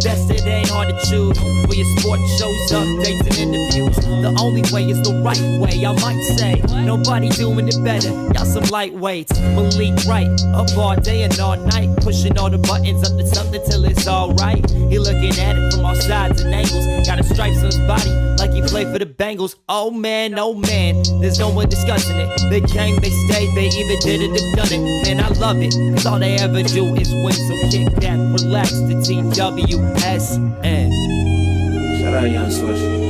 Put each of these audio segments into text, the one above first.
best, it ain't hard to choose. For your sports shows, updates, and interviews, the only way is the right way, I might say. Nobody doing it better, y'all some lightweights. Malik Wright, up all day and all night, pushing all the buttons up to something till it's alright. He looking at it from all sides and angles, got a stripes on his body like he played for the Bengals. Oh man, there's no one discussing it. They came, they stayed, they either did it or done it. Man, I love it, cause all they ever do is win. So kick that, relax, the TWSN. Shout out Young Swish.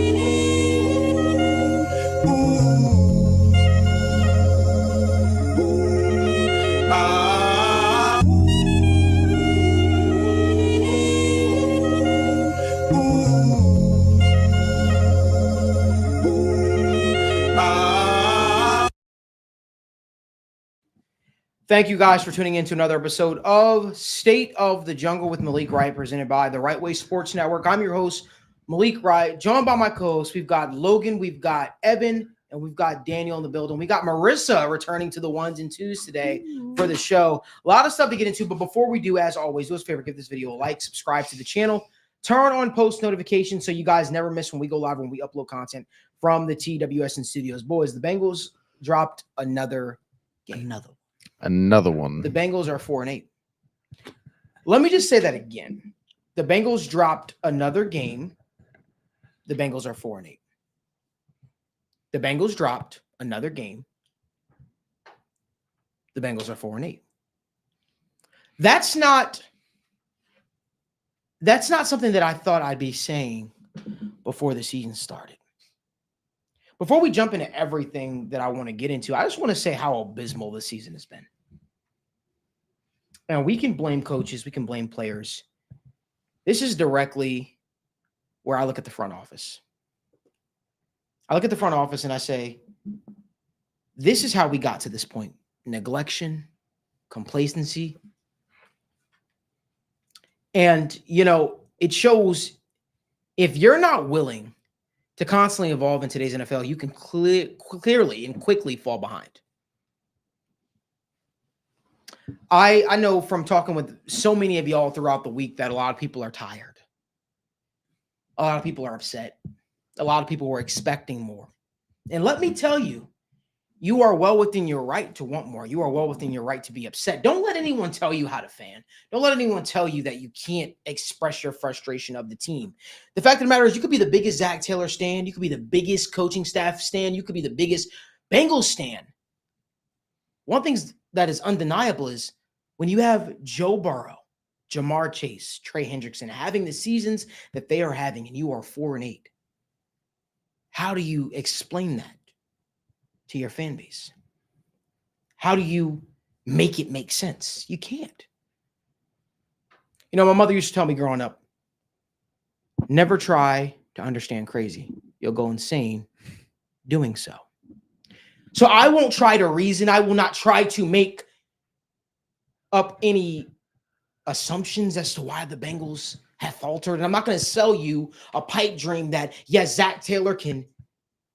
Thank you guys for tuning in to another episode of State of the Jungle with Malik Wright, presented by the Right Way Sports Network. I'm your host, Malik Wright, joined by my co-hosts. We've got Logan, we've got Evan, and we've got Daniel in the building. We got Marissa returning to the ones and twos today for the show. A lot of stuff to get into, but before we do, as always, do us a favor, give this video a like, subscribe to the channel, turn on post notifications so you guys never miss when we go live, when we upload content from the TWSN studios. Boys, the Bengals dropped another game. Another one. The Bengals are 4-8. Let me just say that again. The Bengals dropped another game. The Bengals are 4-8. The Bengals dropped another game. The Bengals are 4-8. That's not something that I thought I'd be saying before the season started. Before we jump into everything that I want to get into, I just want to say how abysmal this season has been. And we can blame coaches, we can blame players. This is directly where I look at the front office. I look at the front office and I say, this is how we got to this point. Neglection, complacency. And, it shows if you're not willing to constantly evolve in today's NFL, you can clearly and quickly fall behind. I know from talking with so many of y'all throughout the week that a lot of people are tired. A lot of people are upset. A lot of people were expecting more. And let me tell you, you are well within your right to want more. You are well within your right to be upset. Don't let anyone tell you how to fan. Don't let anyone tell you that you can't express your frustration of the team. The fact of the matter is, you could be the biggest Zach Taylor stan. You could be the biggest coaching staff stan. You could be the biggest Bengals stan. One thing that is undeniable is when you have Joe Burrow, Jamar Chase, Trey Hendrickson having the seasons that they are having, and you are 4-8. How do you explain that to your fan base? How do you make it make sense? You can't. My mother used to tell me growing up, never try to understand crazy. You'll go insane doing so. So I won't try to reason. I will not try to make up any assumptions as to why the Bengals have faltered. And I'm not going to sell you a pipe dream that, yes, Zach Taylor can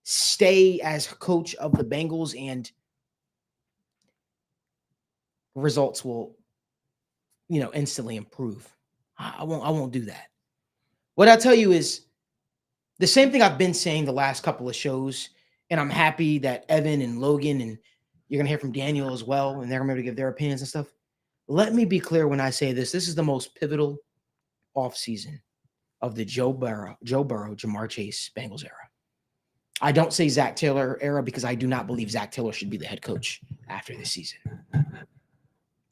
stay as coach of the Bengals and results will, instantly improve. I won't do that. What I'll tell you is the same thing I've been saying the last couple of shows, and I'm happy that Evan and Logan, and you're going to hear from Daniel as well, and they're going to be able to give their opinions and stuff. Let me be clear when I say this. This is the most pivotal offseason of the Joe Burrow, Jamar Chase Bengals era. I don't say Zach Taylor era because I do not believe Zach Taylor should be the head coach after this season.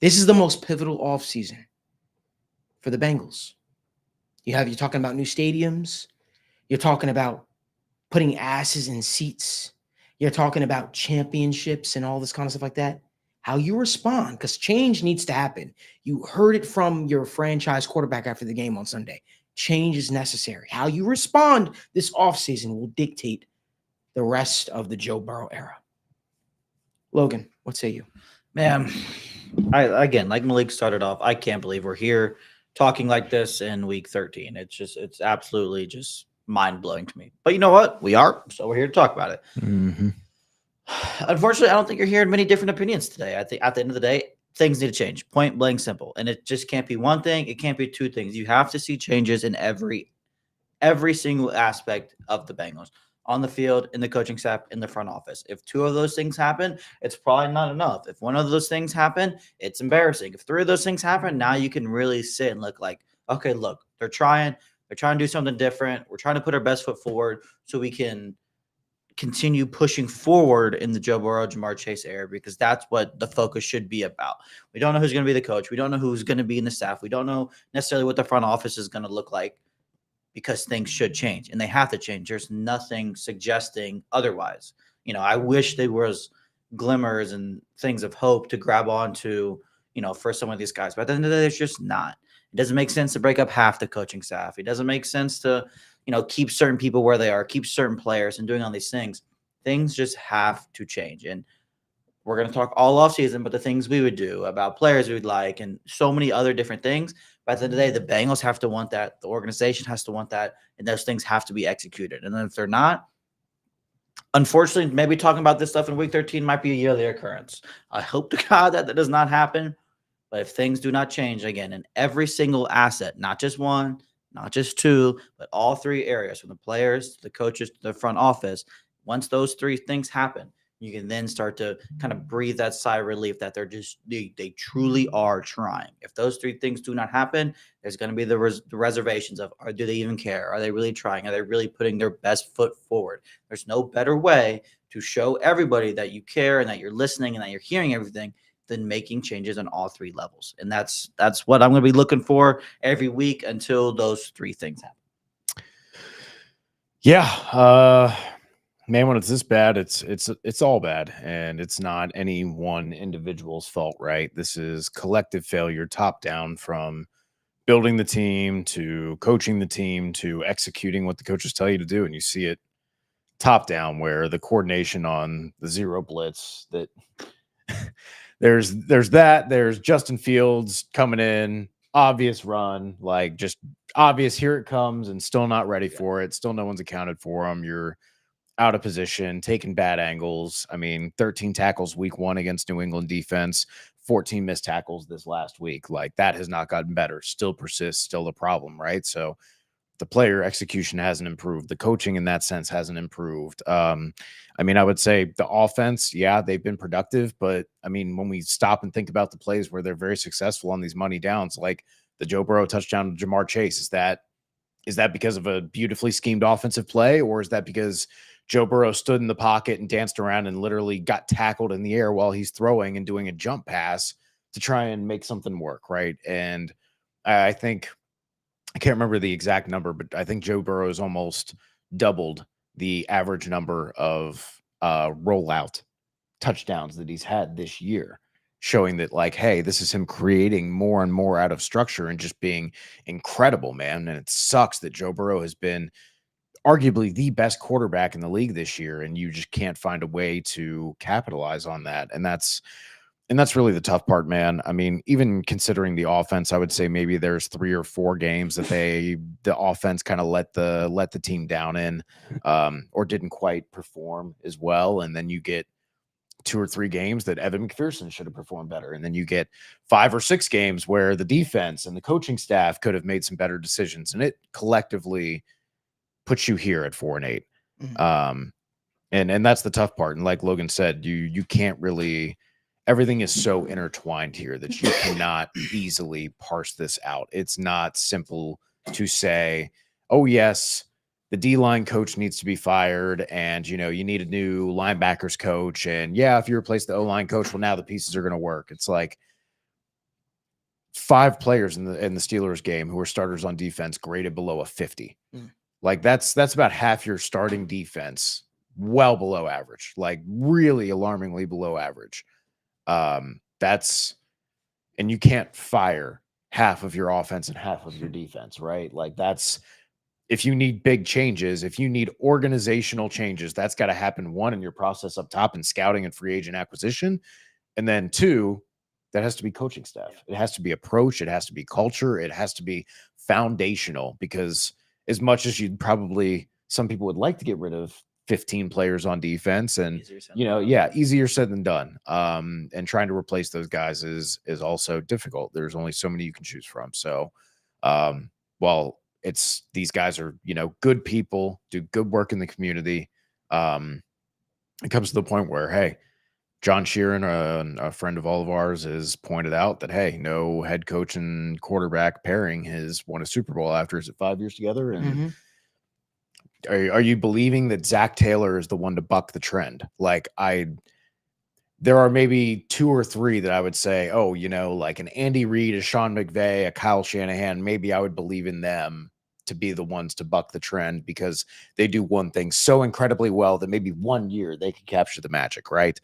This is the most pivotal offseason for the Bengals. You're talking about new stadiums. You're talking about putting asses in seats. You're talking about championships and all this kind of stuff like that. How you respond, because change needs to happen. You heard it from your franchise quarterback after the game on Sunday. Change is necessary. How you respond this offseason will dictate the rest of the Joe Burrow era. Logan, what say you? Man, again, like Malik started off, I can't believe we're here talking like this in week 13. It's absolutely just mind-blowing to me. But you know what? We are, so we're here to talk about it. Mm-hmm. Unfortunately, I don't think you're hearing many different opinions today. I think at the end of the day, things need to change. Point blank simple. And it just can't be one thing. It can't be two things. You have to see changes in every single aspect of the Bengals, on the field, in the coaching staff, in the front office. If two of those things happen, it's probably not enough. If one of those things happen, it's embarrassing. If three of those things happen, now you can really sit and look like, okay, look, they're trying to do something different. We're trying to put our best foot forward so we can continue pushing forward in the Joe Burrow, Jamar Chase era, because that's what the focus should be about. We don't know who's going to be the coach. We don't know who's going to be in the staff. We don't know necessarily what the front office is going to look like, because things should change and they have to change. There's nothing suggesting otherwise. I wish there was glimmers and things of hope to grab onto, for some of these guys. But at the end of the day, it's just not. It doesn't make sense to break up half the coaching staff. It doesn't make sense to, keep certain people where they are, keep certain players and doing all these things. Things just have to change. And we're going to talk all off season, but the things we would do about players we'd like and so many other different things. But at the end of the day, the Bengals have to want that. The organization has to want that. And those things have to be executed. And then if they're not, unfortunately, maybe talking about this stuff in week 13 might be a yearly occurrence. I hope to God that does not happen. But if things do not change, again, in every single asset, not just one, not just two, but all three areas, from the players to the coaches to the front office, once those three things happen, you can then start to kind of breathe that sigh of relief that they truly are trying. If those three things do not happen, there's going to be the reservations of, do they even care? Are they really trying? Are they really putting their best foot forward? There's no better way to show everybody that you care and that you're listening and that you're hearing everything than making changes on all three levels. And that's what I'm going to be looking for every week until those three things happen. Yeah. Man, when it's this bad, it's all bad, and it's not any one individual's fault, right? This is collective failure, top down, from building the team to coaching the team to executing what the coaches tell you to do. And you see it top down, where the coordination on the zero blitz, that there's Justin Fields coming in, obvious run, like just obvious, here it comes, and still not ready for it. Still no one's accounted for him. You're out of position, taking bad angles. I mean, 13 tackles week 1 against New England defense, 14 missed tackles this last week. Like, that has not gotten better, still persists, still the problem, right? So the player execution hasn't improved. The coaching in that sense hasn't improved. I mean, I would say the offense, yeah, they've been productive, but I mean, when we stop and think about the plays where they're very successful on these money downs, like the Joe Burrow touchdown to Jamar Chase, is that because of a beautifully schemed offensive play, or is that because Joe Burrow stood in the pocket and danced around and literally got tackled in the air while he's throwing and doing a jump pass to try and make something work, right? And I think, I can't remember the exact number, but I think Joe Burrow has almost doubled the average number of rollout touchdowns that he's had this year, showing that, like, hey, this is him creating more and more out of structure and just being incredible, man. And it sucks that Joe Burrow has been arguably the best quarterback in the league this year, and you just can't find a way to capitalize on that. And that's really the tough part, man. I mean, even considering the offense, I would say maybe there's 3 or 4 games that the offense kind of let the team down in, or didn't quite perform as well. And then you get 2 or 3 games that Evan McPherson should have performed better. And then you get 5 or 6 games where the defense and the coaching staff could have made some better decisions. And it collectively puts you here at 4-8. Mm-hmm. And that's the tough part. And like Logan said, you can't really, everything is so intertwined here that you cannot easily parse this out. It's not simple to say, oh yes, the D-line coach needs to be fired, and you need a new linebackers coach, and yeah, if you replace the O-line coach, well, now the pieces are going to work. It's like 5 players in the Steelers game who are starters on defense graded below a 50. Like that's about half your starting defense, well below average, like really alarmingly below average. And you can't fire half of your offense and half of your defense, right? Like that's, if you need big changes, if you need organizational changes, that's got to happen, 1, in your process up top in scouting and free agent acquisition. And then 2, that has to be coaching staff. It has to be approach. It has to be culture. It has to be foundational, because as much as some people would like to get rid of 15 players on defense, and Easier said than done. easier said than done. And trying to replace those guys is also difficult. There's only so many you can choose from. So, while it's these guys are good people, do good work in the community, it comes to the point where, hey, John Sheeran, a friend of all of ours, has pointed out that, hey, no head coach and quarterback pairing has won a Super Bowl after, is it 5 years together? And are you believing that Zach Taylor is the one to buck the trend? There are maybe 2 or 3 that I would say, oh, like an Andy Reid, a Sean McVay, a Kyle Shanahan, maybe I would believe in them to be the ones to buck the trend because they do one thing so incredibly well that maybe one year they could capture the magic, right?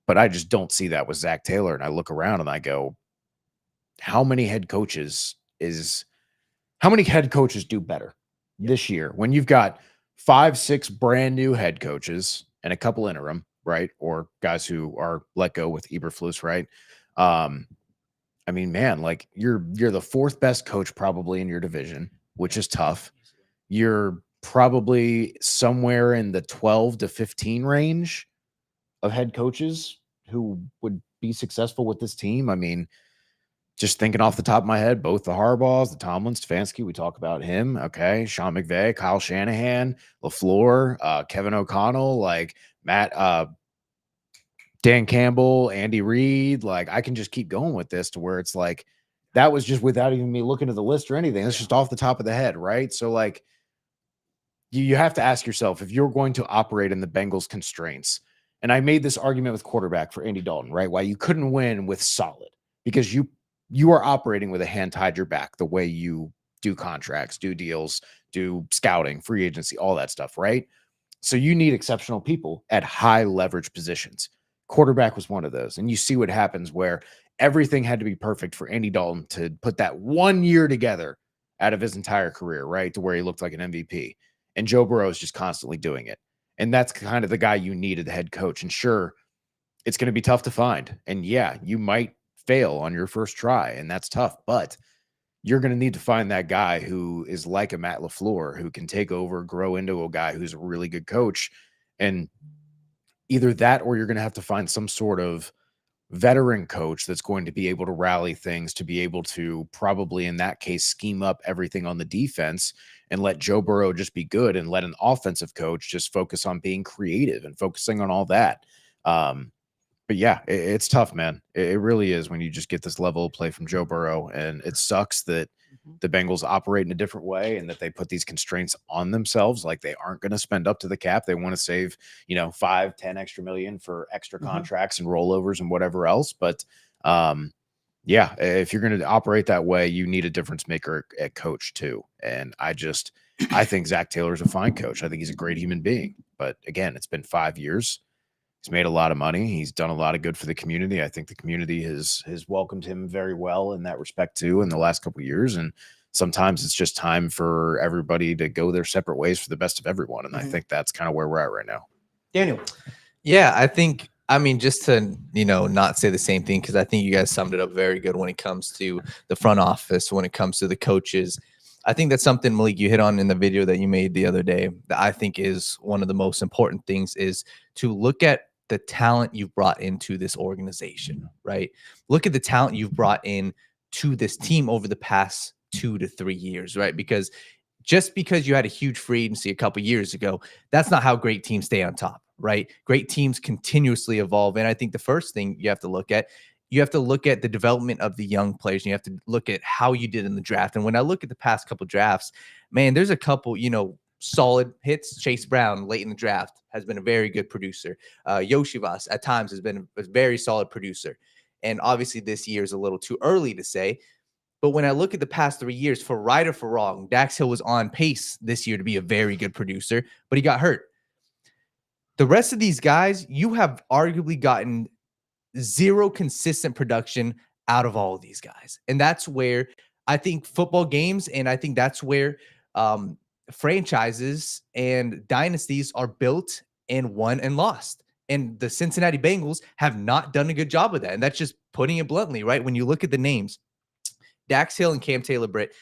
But I just don't see that with Zach Taylor. And I look around and I go, how many head coaches do better this year when you've got 5, 6 brand new head coaches and a couple interim, right? Or guys who are let go with Eberflus, right? I mean, man, like you're the 4th best coach probably in your division, which is tough. You're probably somewhere in the 12 to 15 range of head coaches who would be successful with this team. I mean, just thinking off the top of my head, both the Harbaughs, the Tomlins, Stefanski, we talk about him. Okay. Sean McVay, Kyle Shanahan, LaFleur, Kevin O'Connell, like Matt, Dan Campbell, Andy Reid. Like I can just keep going with this to where it's like, that was just without even me looking at the list or anything. It's just off the top of the head. Right. So like you have to ask yourself if you're going to operate in the Bengals constraints. And I made this argument with quarterback for Andy Dalton, right? Why you couldn't win with solid because you are operating with a hand tied your back the way you do contracts, do deals, do scouting, free agency, all that stuff, right? So you need exceptional people at high leverage positions. Quarterback was one of those. And you see what happens where everything had to be perfect for Andy Dalton to put that 1 year together out of his entire career, right? To where he looked like an MVP. And Joe Burrow is just constantly doing it. And that's kind of the guy you need as the head coach. And sure, it's going to be tough to find. And yeah, you might fail on your first try, and that's tough. But you're going to need to find that guy who is like a Matt LaFleur, who can take over, grow into a guy who's a really good coach. And either that or you're going to have to find some sort of veteran coach that's going to be able to rally things, to be able to probably in that case scheme up everything on the defense and let Joe Burrow just be good and let an offensive coach just focus on being creative and focusing on all that. But yeah, it's tough, man. It really is when you just get this level of play from Joe Burrow, and it sucks that the Bengals operate in a different way and that they put these constraints on themselves. Like they aren't going to spend up to the cap. They want to save, 5, 10 extra million for extra contracts and rollovers and whatever else. But yeah, if you're going to operate that way, you need a difference maker at coach too. And I think Zach Taylor is a fine coach. I think he's a great human being. But again, it's been 5 years. He's made a lot of money. He's done a lot of good for the community. I think the community has welcomed him very well in that respect too in the last couple of years. And sometimes it's just time for everybody to go their separate ways for the best of everyone. And I think that's kind of where we're at right now. Daniel. Yeah, I mean, just to, not say the same thing, because I think you guys summed it up very good when it comes to the front office, when it comes to the coaches. I think that's something, Malik, you hit on in the video that you made the other day that I think is one of the most important things is to look at the talent you've brought into this organization, right? Look at the talent you've brought in to this team over the past 2 to 3 years, right? Because just because you had a huge free agency a couple years ago, that's not how great teams stay on top, right? Great teams continuously evolve. And I think the first thing you have to look at the development of the young players. And you have to look at how you did in the draft. And when I look at the past couple drafts, man, there's a couple, solid hits. Chase Brown late in the draft has been a very good producer. Yoshivas at times has been a very solid producer. And obviously this year is a little too early to say. But when I look at the past 3 years, for right or for wrong, Dax Hill was on pace this year to be a very good producer, but he got hurt. The rest of these guys, you have arguably gotten zero consistent production out of all of these guys. And that's where I think football games, and I think that's where franchises and dynasties are built and won and lost. And the Cincinnati Bengals have not done a good job with that. And that's just putting it bluntly, right? When you look at the names, Dax Hill and Cam Taylor-Britt,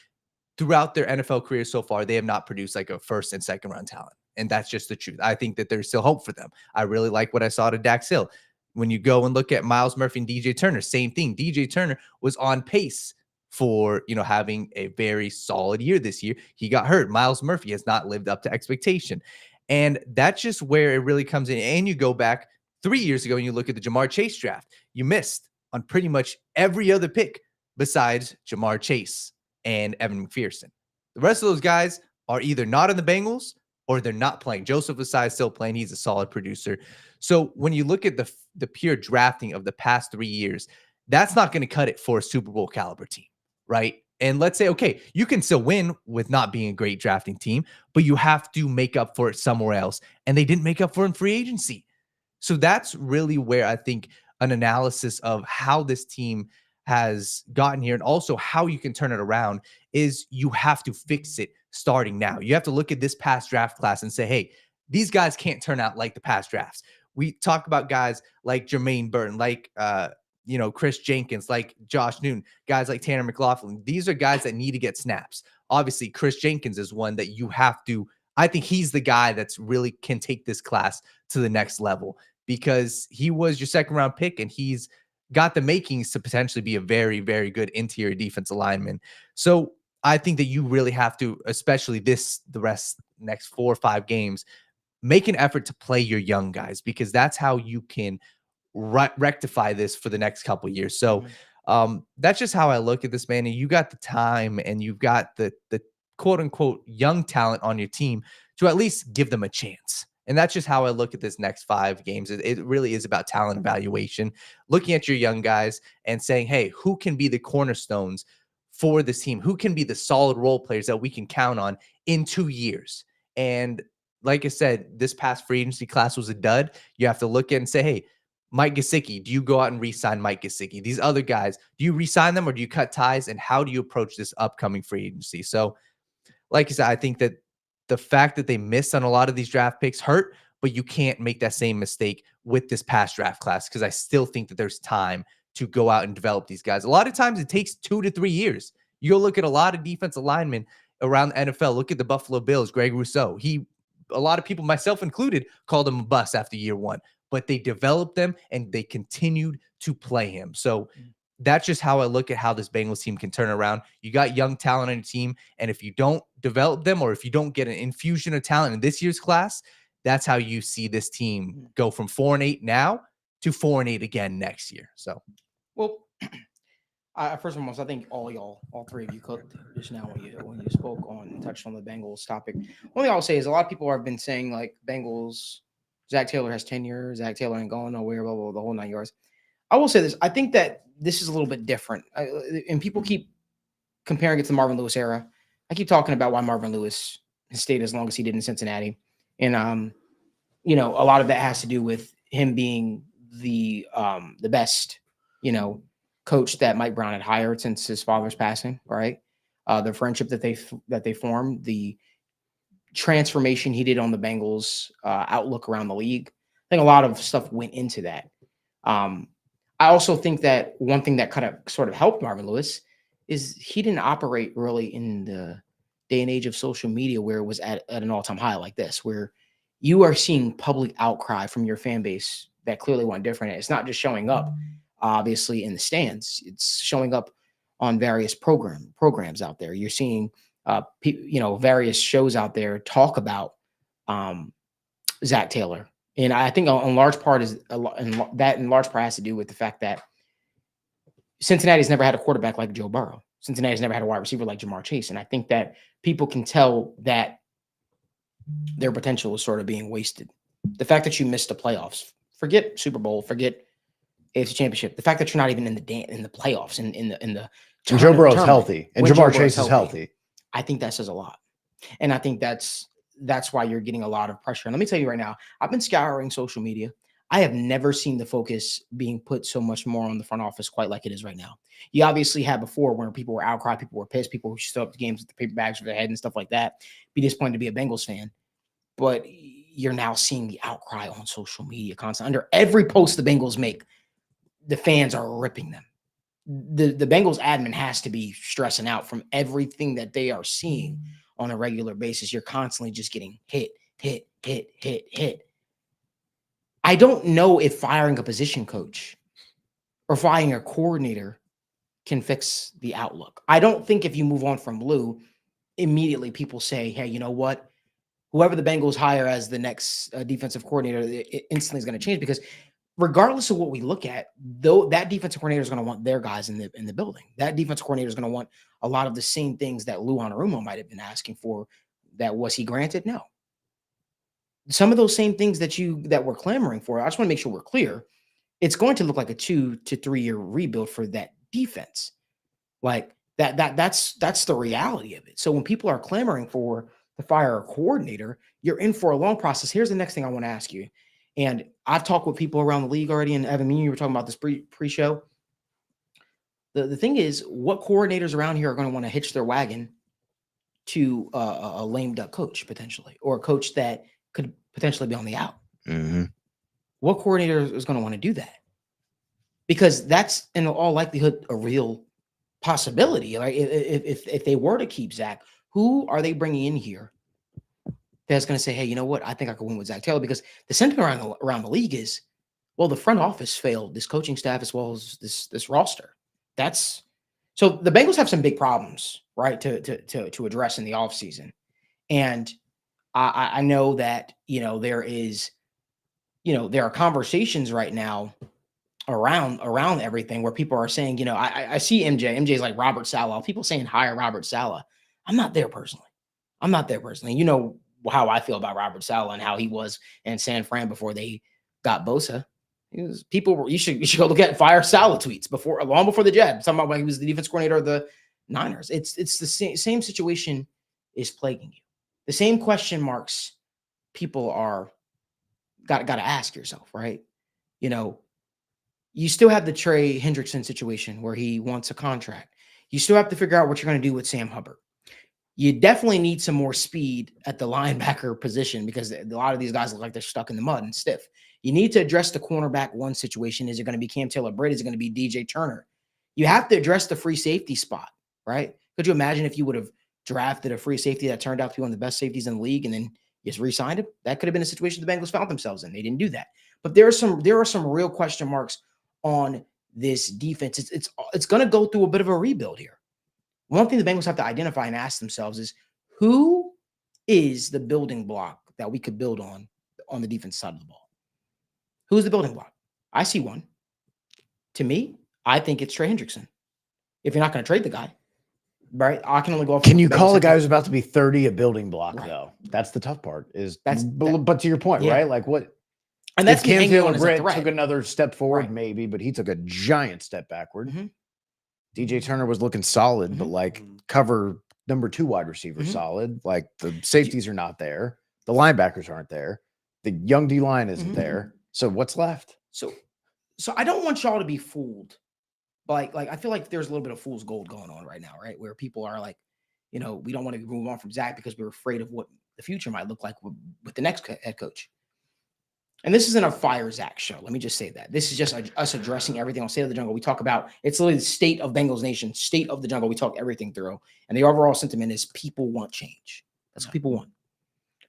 throughout their NFL careers so far, they have not produced like a first and second round talent. And that's just the truth. I think that there's still hope for them. I really like what I saw to Dax Hill. When you go and look at Miles Murphy and DJ Turner, same thing. DJ Turner was on pace for, having a very solid year this year. He got hurt. Miles Murphy has not lived up to expectation. And that's just where it really comes in. And you go back 3 years ago and you look at the Jamar Chase draft. You missed on pretty much every other pick besides Jamar Chase and Evan McPherson. The rest of those guys are either not in the Bengals or they're not playing. Joseph Ossai is still playing. He's a solid producer. So when you look at the pure drafting of the past 3 years, that's not going to cut it for a Super Bowl caliber team, right? And let's say, okay, you can still win with not being a great drafting team, but you have to make up for it somewhere else. And they didn't make up for it in free agency. So that's really where I think an analysis of how this team has gotten here and also how you can turn it around is you have to fix it starting now. You have to look at this past draft class and say, hey, these guys can't turn out like the past drafts. We talk about guys like Jermaine Burton, like Chris Jenkins, like Josh Newton, guys like Tanner McLaughlin. These are guys that need to get snaps. Obviously, Chris Jenkins is one that you have to, I think he's the guy that's really can take this class to the next level because he was your second round pick and he's got the makings to potentially be a very, very good interior defensive lineman. So I think that you really have to, especially next 4 or 5 games, make an effort to play your young guys because that's how you can rectify this for the next couple of years. So that's just how I look at this, man. And you got the time and you've got the quote unquote young talent on your team to at least give them a chance. And that's just how I look at this next 5 games. It really is about talent evaluation, looking at your young guys and saying, hey, who can be the cornerstones for this team? Who can be the solid role players that we can count on in 2 years? And like I said, this past free agency class was a dud. You have to look at and say, hey, Mike Gesicki, do you go out and re-sign Mike Gesicki? These other guys, do you re-sign them or do you cut ties? And how do you approach this upcoming free agency? So like I said, I think that the fact that they missed on a lot of these draft picks hurt, but you can't make that same mistake with this past draft class because I still think that there's time to go out and develop these guys. A lot of times it takes 2 to 3 years. You go look at a lot of defensive linemen around the NFL. Look at the Buffalo Bills, Greg Rousseau. A lot of people, myself included, called him a bust after year 1, but they developed them and they continued to play him. So that's just how I look at how this Bengals team can turn around. You got young talent on your team, and if you don't develop them or if you don't get an infusion of talent in this year's class, that's how you see this team go from 4-8 now to 4-8 again next year. So, well, first and foremost, I think all 3 of you cooked just now when you spoke on and touched on the Bengals topic. One thing I'll say is a lot of people have been saying like Bengals, Zach Taylor has tenure, Zach Taylor ain't going nowhere, blah, blah, blah, the whole 9 yards. I will say this. I think that this is a little bit different. And people keep comparing it to the Marvin Lewis era. I keep talking about why Marvin Lewis has stayed as long as he did in Cincinnati. And, a lot of that has to do with him being the best, coach that Mike Brown had hired since his father's passing, right? The friendship that they formed, the transformation he did on the Bengals outlook around the league. I think a lot of stuff went into that. I also think that one thing that kind of sort of helped Marvin Lewis is he didn't operate really in the day and age of social media where it was at an all-time high like this, where you are seeing public outcry from your fan base that clearly want different. It's not just showing up, obviously, in the stands. It's showing up on various programs out there. You're seeing, various shows out there talk about Zach Taylor. And I think in large part has to do with the fact that Cincinnati's never had a quarterback like Joe Burrow. Cincinnati's never had a wide receiver like Jamar Chase. And I think that people can tell that their potential is sort of being wasted. The fact that you missed the playoffs, forget Super Bowl, forget AFC Championship. The fact that you're not even in the playoffs, in the and Joe Burrow's healthy, and Jamar Chase is healthy. I think that says a lot, and I think that's why you're getting a lot of pressure. And let me tell you right now, I've been scouring social media. I have never seen the focus being put so much more on the front office quite like it is right now. You obviously had before where people were outcry, people were pissed, people who stood up the games with the paper bags over their head and stuff like that. Be disappointed to be a Bengals fan, but you're now seeing the outcry on social media constantly. Under every post the Bengals make, the fans are ripping them. The Bengals admin has to be stressing out from everything that they are seeing on a regular basis. You're constantly just getting hit hit. I don't know if firing a position coach or firing a coordinator can fix the outlook. I don't think if you move on from Lou, immediately people say, hey, you know what? Whoever the Bengals hire as the next defensive coordinator, it instantly is going to change, because regardless of what we look at, though, that defensive coordinator is going to want their guys in the building. That defensive coordinator is going to want a lot of the same things that Lou Anarumo might have been asking for. That was he granted? No. Some of those same things that we're clamoring for, I just want to make sure we're clear. It's going to look like a 2 to 3 year rebuild for that defense. Like that's the reality of it. So when people are clamoring for to fire a coordinator, you're in for a long process. Here's the next thing I want to ask you. And I've talked with people around the league already, and Evan, you were talking about this pre-show. The thing is, what coordinators around here are going to want to hitch their wagon to a lame duck coach potentially, or a coach that could potentially be on the out? Mhm. What coordinator is going to want to do that? Because that's in all likelihood a real possibility. Right? If they were to keep Zach, who are they bringing in here that's going to say, hey, you know what? I think I could win with Zach Taylor? Because the sentiment around the league is, well, the front office failed this coaching staff as well as this roster. That's so the Bengals have some big problems, right, to address in the offseason. And I know that, there are conversations right now around everything where people are saying, I see MJ's like Robert Saleh. People saying hire Robert Saleh. I'm not there personally. You know how I feel about Robert Saleh and how he was in San Fran before they got Bosa. You should go look at fire Saleh tweets long before the jab, talking about when he was the defense coordinator of the Niners. It's the same situation is plaguing you. The same question marks people are got to ask yourself, right? You still have the Trey Hendrickson situation where he wants a contract. You still have to figure out what you're going to do with Sam Hubbard. You definitely need some more speed at the linebacker position, because a lot of these guys look like they're stuck in the mud and stiff. You need to address the cornerback one situation. Is it going to be Cam Taylor-Britt? Is it going to be DJ Turner? You have to address the free safety spot, right? Could you imagine if you would have drafted a free safety that turned out to be one of the best safeties in the league and then just re-signed him? That could have been a situation the Bengals found themselves in. They didn't do that. But there are some real question marks on this defense. It's going to go through a bit of a rebuild here. One thing the Bengals have to identify and ask themselves is, who is the building block that we could build on the defense side of the ball? Who's the building block? I see one. To me, I think it's Trey Hendrickson. If you're not going to trade the guy, right? I can only go off. Can you call a guy who's about to be 30 a building block, Right. though? That's the tough part. But But to your point, yeah. right? Like what? And that's if Cam hanging on as a Taylor-Britt threat. took another step forward, Right. maybe, but he took a giant step backward. Mhm. DJ Turner was looking solid, but like cover number 2 wide receiver Mhm. solid. Like the safeties are not there. The linebackers aren't there. The young D line isn't Mhm. there. So what's left? So I don't want y'all to be fooled. Like I feel like there's a little bit of fool's gold going on right now, right? Where people are like, we don't want to move on from Zach because we're afraid of what the future might look like with the next head coach. And this isn't a fire Zach show. Let me just say that. This is just us addressing everything on State of the Jungle. We talk about, it's literally the state of Bengals Nation, state of the jungle. We talk everything through. And the overall sentiment is people want change. That's what people want.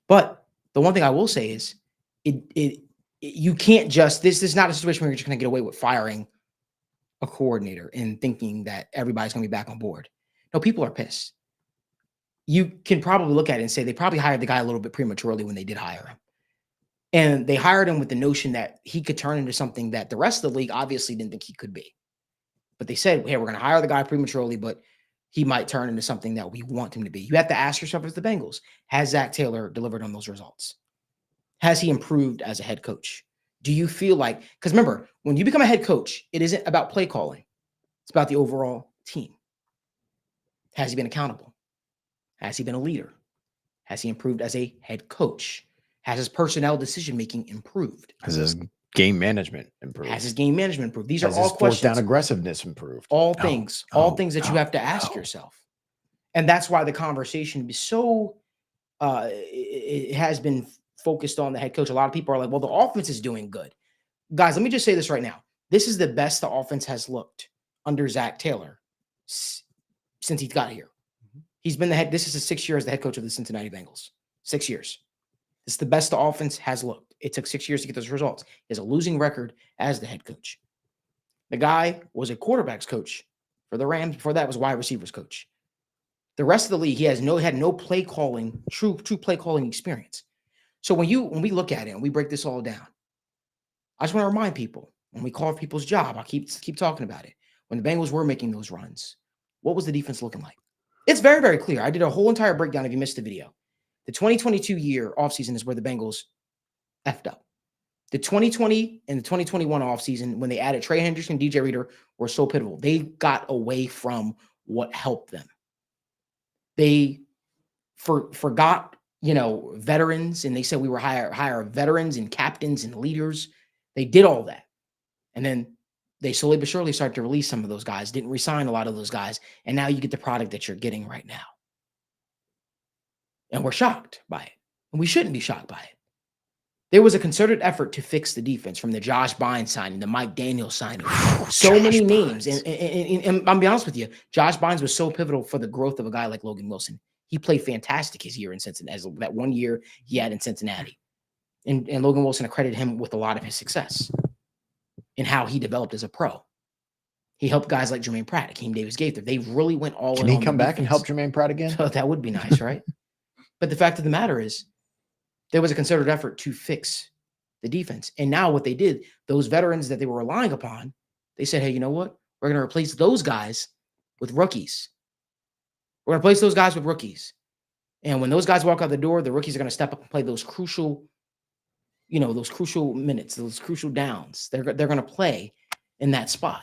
But the one thing I will say is you can't just, this is not a situation where you're just going to get away with firing a coordinator and thinking that everybody's going to be back on board. No, people are pissed. You can probably look at it and say they probably hired the guy a little bit prematurely when they did hire him. And they hired him with the notion that he could turn into something that the rest of the league obviously didn't think he could be. But they said, hey, we're going to hire the guy prematurely, but he might turn into something that we want him to be. You have to ask yourself as the Bengals, has Zach Taylor delivered on those results? Has he improved as a head coach? Do you feel like, because remember, when you become a head coach, it isn't about play calling. It's about the overall team. Has he been accountable? Has he been a leader? Has he improved as a head coach? Has his personnel decision-making improved? Has his game management improved? Has his game management improved? These Has are all his fourth questions. down aggressiveness improved? All No, things that you no, have to ask no. yourself. And that's why the conversation is so, it has been focused on the head coach. A lot of people are like, well, the offense is doing good. Guys, let me just say this right now. This is the best the offense has looked under Zach Taylor since he got here. He's been this is his 6th year as the head coach of the Cincinnati Bengals. 6 years. It's the best the offense has looked. It took 6 years to get those results. He has a losing record as the head coach. The guy was a quarterback's coach for the Rams. Before that was wide receivers coach. The rest of the league, he had no play calling, true play calling experience. So when we look at it and we break this all down, I just want to remind people, when we call people's job, I keep talking about it. When the Bengals were making those runs, what was the defense looking like? It's very, very clear. I did a whole entire breakdown if you missed the video. The 2022 year offseason is where the Bengals effed up. The 2020 and the 2021 offseason, when they added Trey Hendrickson and DJ Reader, were so pivotal. They got away from what helped them. They forgot, veterans, and they said we were hire veterans and captains and leaders. They did all that. And then they slowly but surely started to release some of those guys, didn't resign a lot of those guys. And now you get the product that you're getting right now. And we're shocked by it. And we shouldn't be shocked by it. There was a concerted effort to fix the defense, from the Josh Bynes signing, the Mike Daniels signing. So many names. And I'll be honest with you, Josh Bynes was so pivotal for the growth of a guy like Logan Wilson. He played fantastic his year in Cincinnati, as that 1 year he had in Cincinnati. And Logan Wilson accredited him with a lot of his success and how he developed as a pro. He helped guys like Jermaine Pratt, Akeem Davis-Gaither. They really went all in. Can he come back and help Jermaine Pratt again? So that would be nice, right? But the fact of the matter is, there was a concerted effort to fix the defense. And now what they did, those veterans that they were relying upon, they said, hey, you know what? We're going to replace those guys with rookies. We're going to replace those guys with rookies. And when those guys walk out the door, the rookies are going to step up and play those crucial, those crucial minutes, those crucial downs. They're going to play in that spot.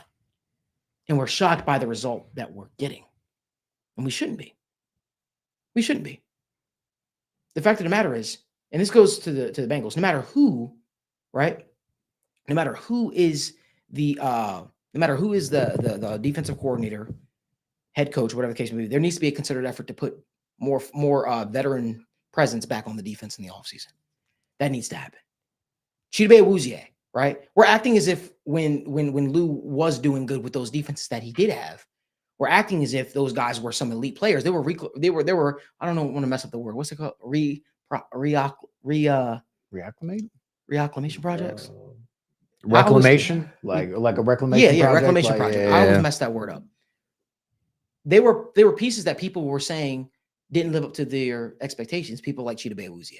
And we're shocked by the result that we're getting. And we shouldn't be. We shouldn't be. The fact of the matter is, and this goes to the Bengals, no matter who, right? No matter who is the defensive coordinator, head coach, whatever the case may be, there needs to be a concerted effort to put more veteran presence back on the defense in the offseason. That needs to happen. Chidobe Awuzie, right? We're acting as if when Lou was doing good with those defenses that he did have, we're acting as if those guys were some elite players. They were I don't know, want to mess up the word. What's it called? Reacclimation projects. Reclamation, like a reclamation. Yeah, project? reclamation project. I always messed that word up. They were pieces that people were saying didn't live up to their expectations. People like Chidobe Awuzie.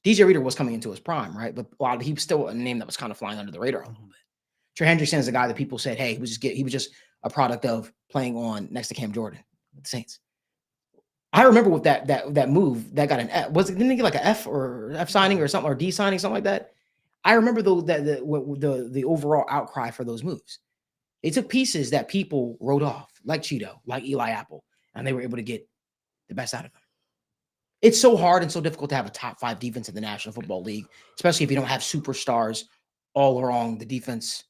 DJ Reader was coming into his prime, right? But he was still a name that was kind of flying under the radar a little bit. Trey Hendrickson is a guy that people said, hey, he was just a product of playing on next to Cam Jordan with the Saints. I remember with that move that got an F. Didn't he get like an F or F signing or something, or D signing, something like that? I remember the overall outcry for those moves. They took pieces that people wrote off, like Cheeto, like Eli Apple, and they were able to get the best out of them. It's so hard and so difficult to have a top 5 defense in the National Football League, especially if you don't have superstars all along the defense,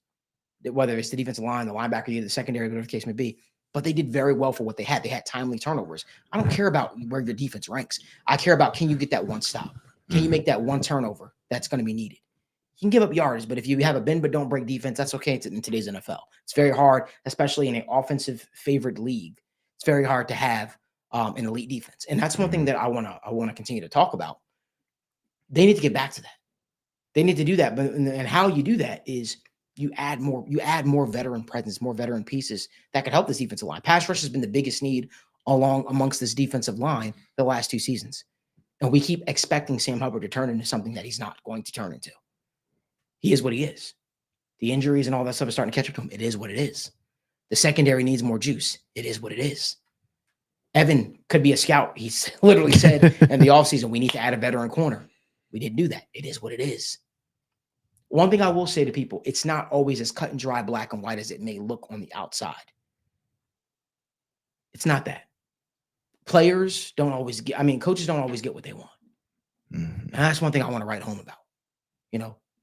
whether it's the defensive line, the linebacker, the secondary, whatever the case may be. But they did very well for what they had. They had timely turnovers. I don't care about where your defense ranks. I care about, can you get that one stop? Can you make that one turnover that's going to be needed? You can give up yards, but if you have a bend but don't break defense, that's okay in today's NFL. It's very hard, especially in an offensive favored league. It's very hard to have an elite defense. And that's one thing that I want to continue to talk about. They need to get back to that. They need to do that. And how you do that is you add more veteran presence, more veteran pieces that could help this defensive line. Pass rush has been the biggest need amongst this defensive line the last 2 seasons. And we keep expecting Sam Hubbard to turn into something that he's not going to turn into. He is what he is. The injuries and all that stuff is starting to catch up to him. It is what it is. The secondary needs more juice. It is what it is. Evan could be a scout. He literally said in the offseason, we need to add a veteran corner. We didn't do that. It is what it is. One thing I will say to people, it's not always as cut and dry, black and white as it may look on the outside. It's not that. Coaches don't always get what they want. And that's one thing I want to write home about.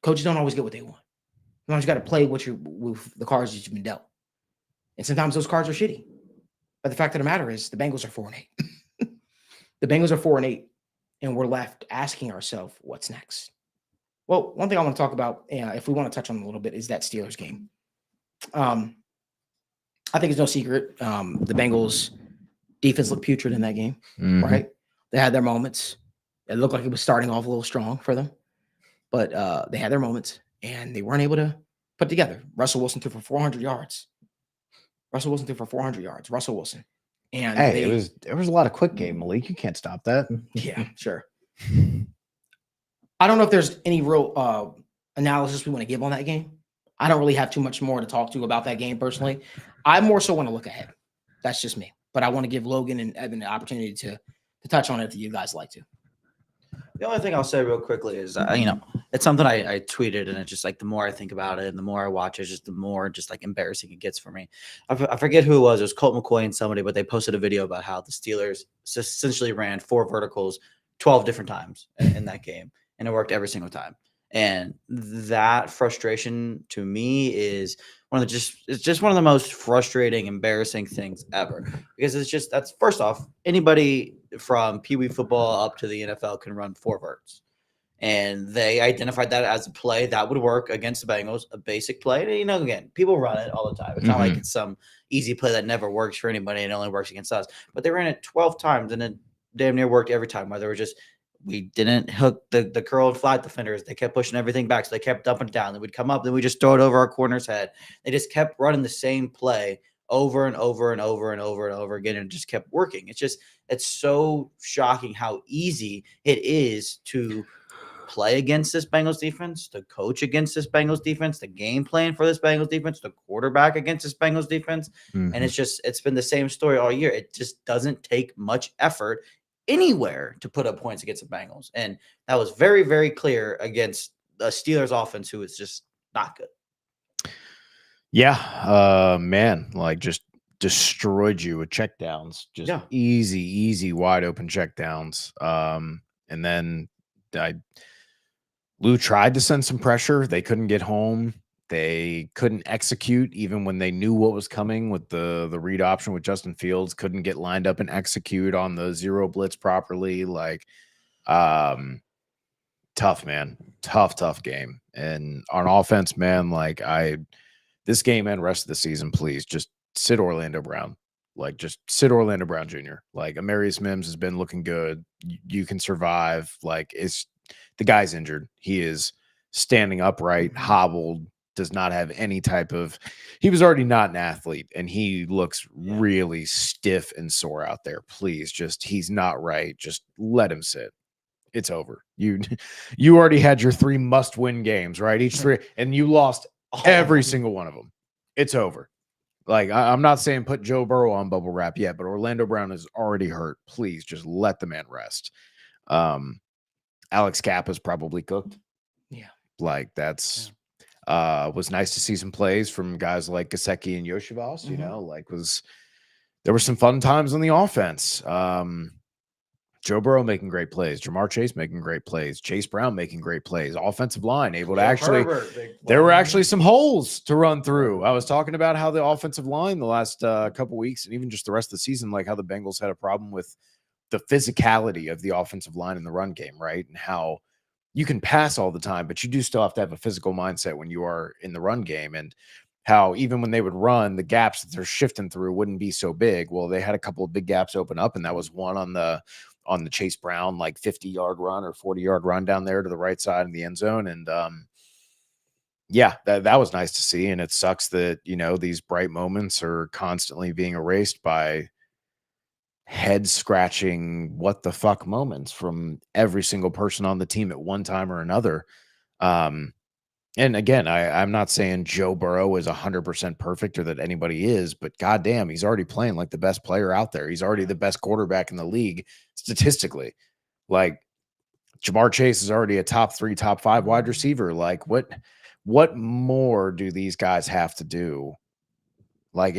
Coaches don't always get what they want. Sometimes you got to play with the cards that you've been dealt. And sometimes those cards are shitty. But the fact of the matter is the Bengals are 4-8. The Bengals are 4-8, and we're left asking ourselves, what's next? Well, one thing I want to talk about, if we want to touch on a little bit, is that Steelers game. I think it's no secret. The Bengals defense looked putrid in that game, right? They had their moments. It looked like it was starting off a little strong for them, but they had their moments and they weren't able to put together. Russell Wilson threw for 400 yards. Russell Wilson. And Hey, there was a lot of quick game, Malik. You can't stop that. yeah, sure. I don't know if there's any real analysis we want to give on that game. I don't really have too much more to talk to about that game personally. I more so want to look ahead. That's just me. But I want to give Logan and Evan the opportunity to touch on it if you guys like to. The only thing I'll say real quickly is, it's something I tweeted, and it's just like the more I think about it and the more I watch it, just the more just like embarrassing it gets for me. I forget who it was. It was Colt McCoy and somebody, but they posted a video about how the Steelers essentially ran 4 verticals 12 different times in that game, and it worked every single time. And that frustration to me is it's just one of the most frustrating, embarrassing things ever, because that's first off, anybody from Pee Wee football up to the NFL can run 4 verts. And they identified that as a play that would work against the Bengals, a basic play. And, again, people run it all the time. It's not like it's some easy play that never works for anybody and only works against us. But they ran it 12 times, and it damn near worked every time, whether it was just we didn't hook the curl and flat defenders. They kept pushing everything back, so they kept up and down. Then we'd come up, then we just throw it over our corner's head. They just kept running the same play over and over and over and over and over again, and it just kept working. It's so shocking how easy it is to play against this Bengals defense, to coach against this Bengals defense, the game plan for this Bengals defense, the quarterback against this Bengals defense. And it's been the same story all year. It just doesn't take much effort anywhere to put up points against the Bengals. And that was very, very clear against the Steelers offense, who is just not good. Yeah. Man, like just destroyed you with checkdowns. Just easy, wide open checkdowns. And then Lou tried to send some pressure. They couldn't get home. They couldn't execute even when they knew what was coming with the read option with Justin Fields. Couldn't get lined up and execute on the 0 blitz properly. Like, tough, man. Tough game. And on offense, man, like this game and rest of the season, please just sit Orlando Brown. Like, just sit Orlando Brown Jr. Like, Amarius Mims has been looking good. You can survive. Like, the guy's injured. He is standing upright, hobbled, does not have any type of – he was already not an athlete, and he looks really stiff and sore out there. Please, he's not right. Just let him sit. It's over. You already had your 3 must-win games, right? Each 3, and you lost every single one of them. It's over. Like, I'm not saying put Joe Burrow on bubble wrap yet, but Orlando Brown is already hurt. Please, just let the man rest. Alex Kappa's probably cooked. Yeah. Like, that's was nice to see some plays from guys like Gesicki and Yoshivas, there were some fun times on the offense. Joe Burrow making great plays, Jamar Chase making great plays, Chase Brown making great plays, offensive line able to actually, there were actually some holes to run through. I was talking about how the offensive line the last couple weeks and even just the rest of the season, like how the Bengals had a problem with the physicality of the offensive line in the run game, right? And how you can pass all the time, but you do still have to have a physical mindset when you are in the run game, and how even when they would run, the gaps that they're shifting through wouldn't be so big. Well, they had a couple of big gaps open up, and that was one on the Chase Brown, like 50-yard run or 40-yard run down there to the right side in the end zone. And that was nice to see. And it sucks that, these bright moments are constantly being erased by head scratching what the fuck moments from every single person on the team at one time or another. And again, I'm not saying Joe Burrow is 100% perfect or that anybody is, but goddamn, he's already playing like the best player out there. He's already the best quarterback in the league statistically. Like, Jamar Chase is already a top 3, top 5 wide receiver. Like, what more do these guys have to do? Like,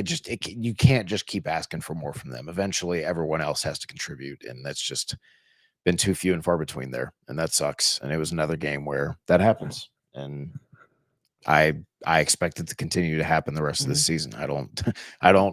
you can't just keep asking for more from them. Eventually, everyone else has to contribute, and that's just been too few and far between there, and that sucks. And it was another game where that happens, and I expect it to continue to happen the rest of the season. I don't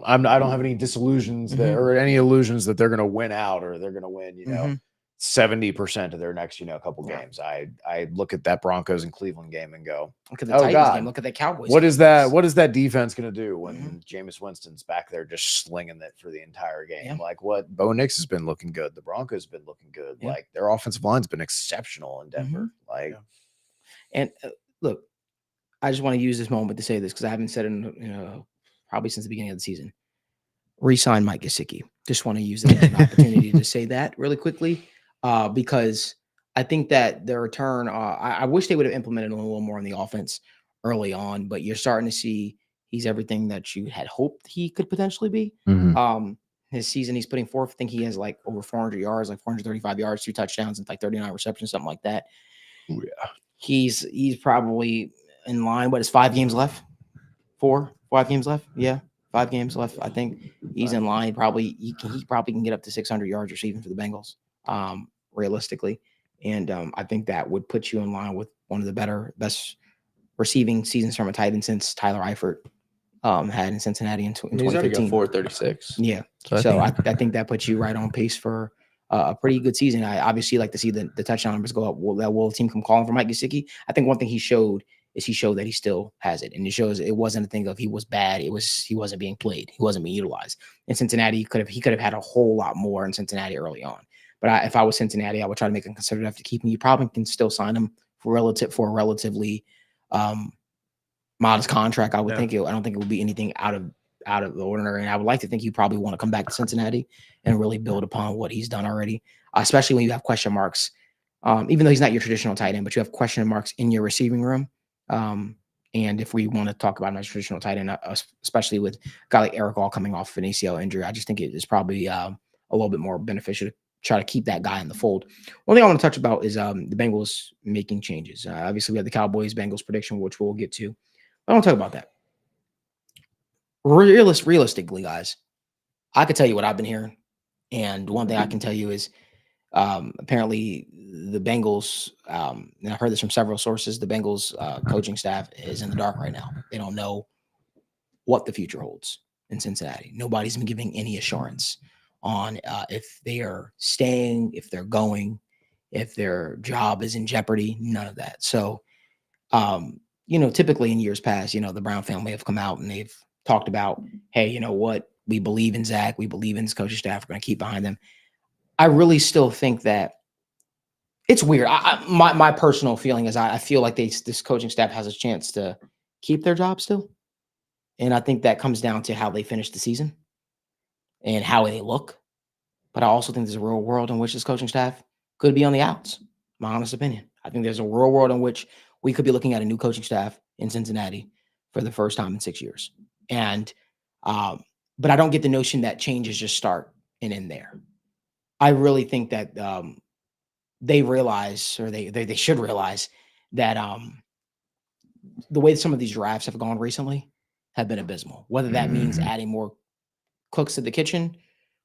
have any disillusions there or any illusions that they're going to win out or they're going to win. 70% of their next, couple games. I look at that Broncos and Cleveland game and go, Look at the Oh, Titans God. game. Look at the Cowboys. what game. is that? What is that defense going to do when Mhm. Jameis Winston's back there just slinging it for the entire game? Yeah. Like what Bo Nix has been looking good. The Broncos have been looking good. Yeah. Like their offensive line's been exceptional in Denver. Like, And look, I just want to use this moment to say this because I haven't said it probably since the beginning of the season. Resign Mike Gesicki. Just want to use that as an opportunity to say that really quickly because I think that the return, I wish they would have implemented a little more on the offense early on, but you're starting to see he's everything that you had hoped he could potentially be. His season, he's putting forth, I think he has like over 400 yards, like 435 yards, 2 touchdowns, and like 39 receptions, something like that. oh, yeah. He's probably in line. What is 5 games left? 5 games left? Yeah, 5 games left. I think he's in line. Probably he probably can get up to 600 yards receiving for the Bengals, realistically. And I think that would put you in line with one of the best receiving seasons from a tight end since Tyler Eifert had in Cincinnati in He's already got 2015. 436. Yeah. So I think that puts you right on pace for a pretty good season. I obviously like to see the touchdown numbers go up. Will the team come calling for Mike Gesicki? I think one thing he showed that he still has it. And it shows it wasn't a thing of he was bad. It was he wasn't being played. He wasn't being utilized. In Cincinnati, he could have had a whole lot more in Cincinnati early on. But if I was Cincinnati, I would try to make a concerted effort to keep him. You probably can still sign him for a relatively modest contract. I would think I don't think it would be anything out of the ordinary. And I would like to think you probably want to come back to Cincinnati and really build upon what he's done already, especially when you have question marks. Even though he's not your traditional tight end, but you have question marks in your receiving room. And if we want to talk about a traditional tight end, especially with a guy like Eric All coming off an ACL injury, I just think it is probably a little bit more beneficial to try to keep that guy in the fold. One thing I want to touch about is the Bengals making changes. Obviously, we have the Cowboys-Bengals prediction, which we'll get to. I don't talk about that. Realistically, guys, I could tell you what I've been hearing. And one thing I can tell you is apparently the Bengals, and I've heard this from several sources, the Bengals coaching staff is in the dark right now. They don't know what the future holds in Cincinnati. Nobody's been giving any assurance on if they are staying, if they're going, if their job is in jeopardy, none of that. So, typically in years past, the Brown family have come out and they've talked about, hey, you know what? We believe in Zach. We believe in his coaching staff. We're going to keep behind them. I really still think that it's weird. My personal feeling is I feel like this coaching staff has a chance to keep their job still. And I think that comes down to how they finish the season and how they look. But I also think there's a real world in which this coaching staff could be on the outs. My honest opinion. I think there's a real world in which we could be looking at a new coaching staff in Cincinnati for the first time in 6 years. And but I don't get the notion that changes just start and end there. I really think that they realize, or they should realize, that the way some of these drafts have gone recently have been abysmal. Whether that means adding more cooks to the kitchen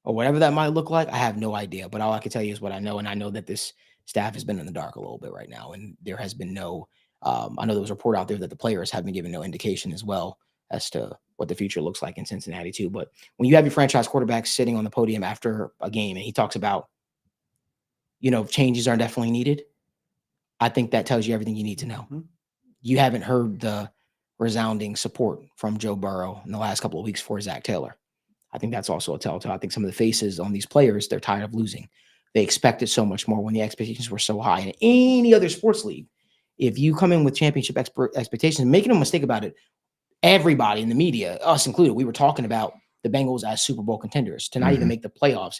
or whatever that might look like, I have no idea. But all I can tell you is what I know, and I know that this staff has been in the dark a little bit right now, and there has been no. I know there was a report out there that the players have been given no indication as well as to what the future looks like in Cincinnati too. But when you have your franchise quarterback sitting on the podium after a game and he talks about, changes are definitely needed, I think that tells you everything you need to know. You haven't heard the resounding support from Joe Burrow in the last couple of weeks for Zach Taylor. I think that's also a telltale. I think some of the faces on these players, they're tired of losing. They expected so much more when the expectations were so high. In any other sports league, if you come in with championship expectations, making no mistake about it, everybody in the media, us included, we were talking about the Bengals as Super Bowl contenders to not even make the playoffs.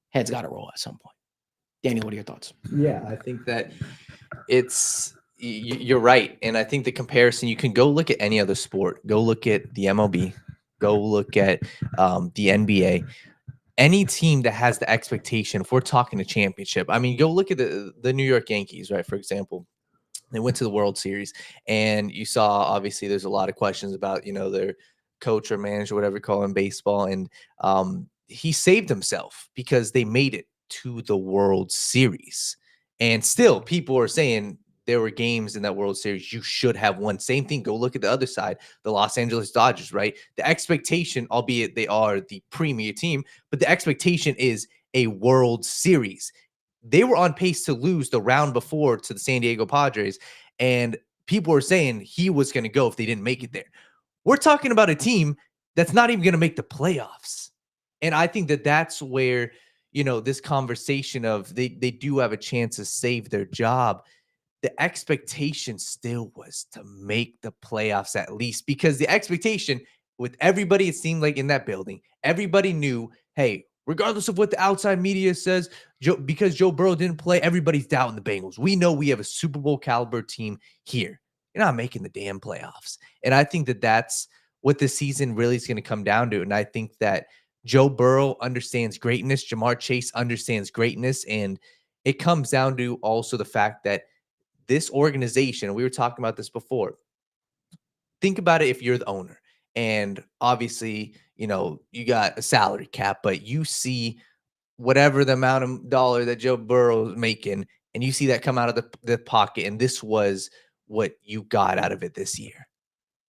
Heads got to roll at some point. Daniel, what are your thoughts? Yeah, I think that you're right. And I think the comparison, you can go look at any other sport. Go look at the MLB. Go look at the NBA. Any team that has the expectation, if we're talking a championship, I mean, go look at the New York Yankees, right? For example, they went to the World Series, and you saw, obviously, there's a lot of questions about, their coach or manager, whatever you call him, baseball. And he saved himself because they made it to the World Series. And still, people are saying there were games in that World Series you should have won. Same thing. Go look at the other side, the Los Angeles Dodgers, right? The expectation, albeit they are the premier team, but the expectation is a World Series. they were on pace to lose the round before to the San Diego Padres. And people were saying he was going to go if they didn't make it there. We're talking about a team that's not even going to make the playoffs. And I think that that's where, this conversation of they do have a chance to save their job. The expectation still was to make the playoffs at least, because the expectation with everybody, it seemed like in that building, everybody knew, hey, regardless of what the outside media says, because Joe Burrow didn't play, everybody's doubting the Bengals. We know we have a Super Bowl caliber team here. You're not making the damn playoffs. And I think that that's what this season really is going to come down to. And I think that Joe Burrow understands greatness. Jamar Chase understands greatness. And it comes down to also the fact that this organization, we were talking about this before, think about it if you're the owner. And obviously, you got a salary cap, but you see whatever the amount of dollar that Joe Burrow is making, and you see that come out of the pocket. And this was what you got out of it this year.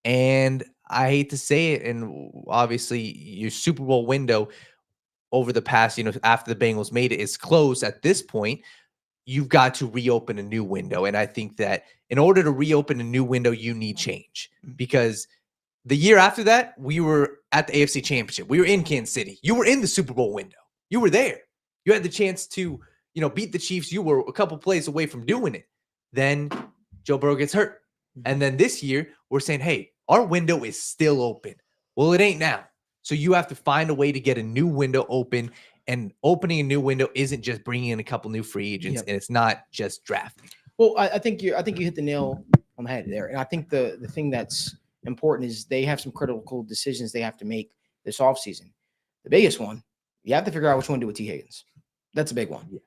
And I hate to say it, and obviously your Super Bowl window over the past, after the Bengals made it, is closed at this point. You've got to reopen a new window. And I think that in order to reopen a new window, you need change, because the year after that, we were at the AFC Championship. We were in Kansas City. You were in the Super Bowl window. You were there. You had the chance to, beat the Chiefs. You were a couple plays away from doing it. Then Joe Burrow gets hurt. And then this year, we're saying, hey, our window is still open. Well, it ain't now. So you have to find a way to get a new window open. And opening a new window isn't just bringing in a couple new free agents, and it's not just drafting. Well, I think you hit the nail on the head there. And I think the thing that's important is they have some critical decisions they have to make this offseason. The biggest one, you have to figure out which one to do with T. Higgins. That's a big one. Yes.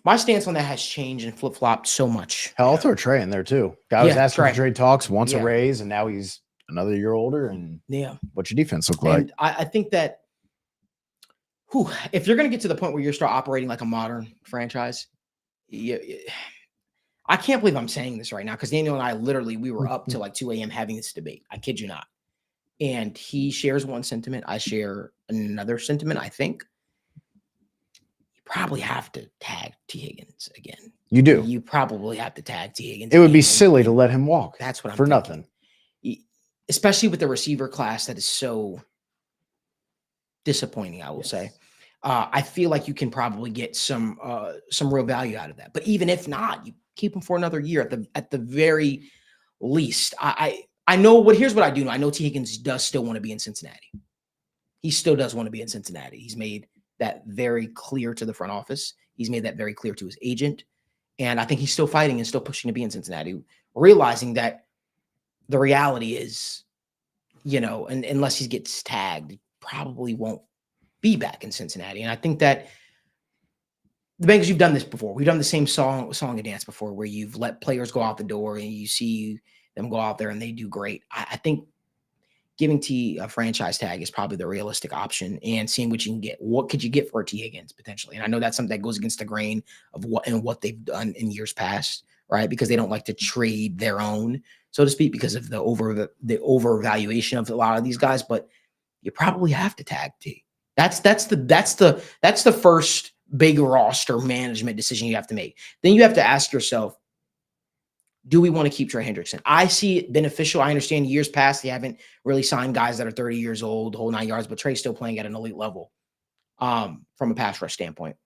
My stance on that has changed and flip-flopped so much. Hell, I'll throw Trey in there too. Guy was asking Trey. for trade talks, wants a raise, and now he's another year older. And what's your defense look like? And I think that if you're going to get to the point where you start operating like a modern franchise, I can't believe I'm saying this right now, because Daniel and I we were up till like 2 a.m. having this debate. I kid you not. And he shares one sentiment. I share another sentiment, I think. You probably have to tag T. Higgins again. You do. You probably have to tag T. Higgins. It would be silly to let him walk. That's what I'm for thinking. Nothing. Especially with the receiver class that is so disappointing, I will say. I feel like you can probably get some real value out of that. But even if not, you keep him for another year at the very least. I know here's what I do know. I know T. Higgins does still want to be in Cincinnati. He still does want to be in Cincinnati. He's made that very clear to the front office. He's made that very clear to his agent. And I think he's still fighting and still pushing to be in Cincinnati, realizing that the reality is, and unless he gets tagged, he probably won't be back in Cincinnati. And I think that the Bengals, you've done this before. We've done the same song and dance before, where you've let players go out the door and you see them go out there and they do great. I think giving T a franchise tag is probably the realistic option, and seeing what you can get. What could you get for a T. Higgins potentially? And I know that's something that goes against the grain of what they've done in years past, right? Because they don't like to trade their own, so to speak, because of the overvaluation of a lot of these guys. But you probably have to tag T. That's the first big roster management decision you have to make. Then you have to ask yourself, do we want to keep Trey Hendrickson? I see it beneficial. I understand years past they haven't really signed guys that are 30 years old, the whole 9 yards, but Trey's still playing at an elite level from a pass rush standpoint.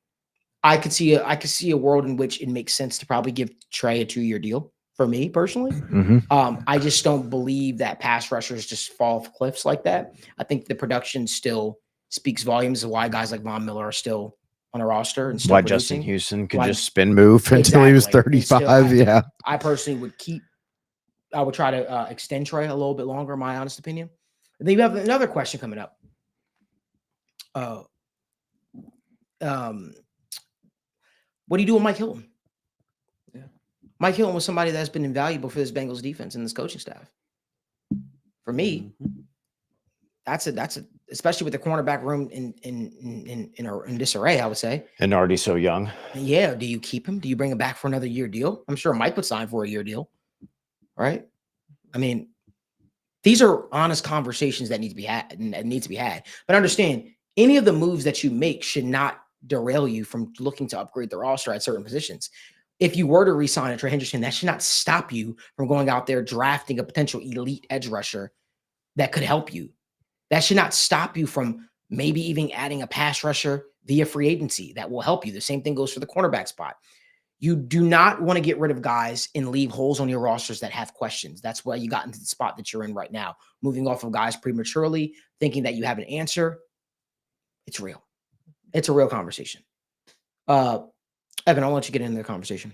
I could see a world in which it makes sense to probably give Trey a 2-year deal, for me personally. I just don't believe that pass rushers just fall off cliffs like that. I think the production still speaks volumes of why guys like Von Miller are still on a roster and still Why producing. Justin Houston could just spin move until he was 35. I personally would try to extend Trey a little bit longer, in my honest opinion. And then you have another question coming up. What do you do with Mike Hilton? Yeah. Mike Hilton was somebody that's been invaluable for this Bengals defense and this coaching staff. For me, that's especially with the cornerback room in disarray, I would say. And already so young. Yeah. Do you keep him? Do you bring him back for another year deal? I'm sure Mike would sign for a year deal. Right? I mean, these are honest conversations that need to be had. But understand, any of the moves that you make should not derail you from looking to upgrade the roster at certain positions. If you were to re-sign a Trey Hendrickson, that should not stop you from going out there drafting a potential elite edge rusher that could help you. That should not stop you from maybe even adding a pass rusher via free agency that will help you. The same thing goes for the cornerback spot. You do not want to get rid of guys and leave holes on your rosters that have questions. That's why you got into the spot that you're in right now. Moving off of guys prematurely, thinking that you have an answer. It's real. It's a real conversation. Evan, I'll let you get into the conversation.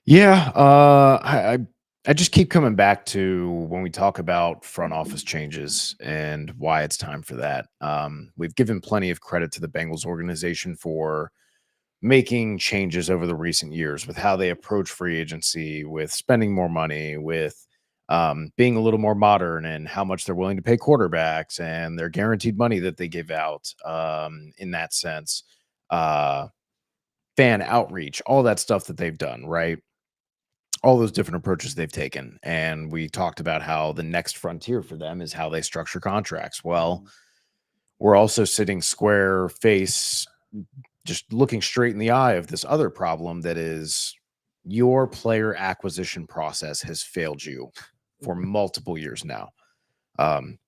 Yeah, I just keep coming back to when we talk about front office changes and why it's time for that. We've given plenty of credit to the Bengals organization for making changes over the recent years with how they approach free agency, with spending more money, with being a little more modern and how much they're willing to pay quarterbacks and their guaranteed money that they give out in that sense. Fan outreach, all that stuff that they've done, right? All those different approaches they've taken. And we talked about how the next frontier for them is how they structure contracts. Well, we're also sitting square face, just looking straight in the eye of this other problem that is your player acquisition process has failed you for multiple years now.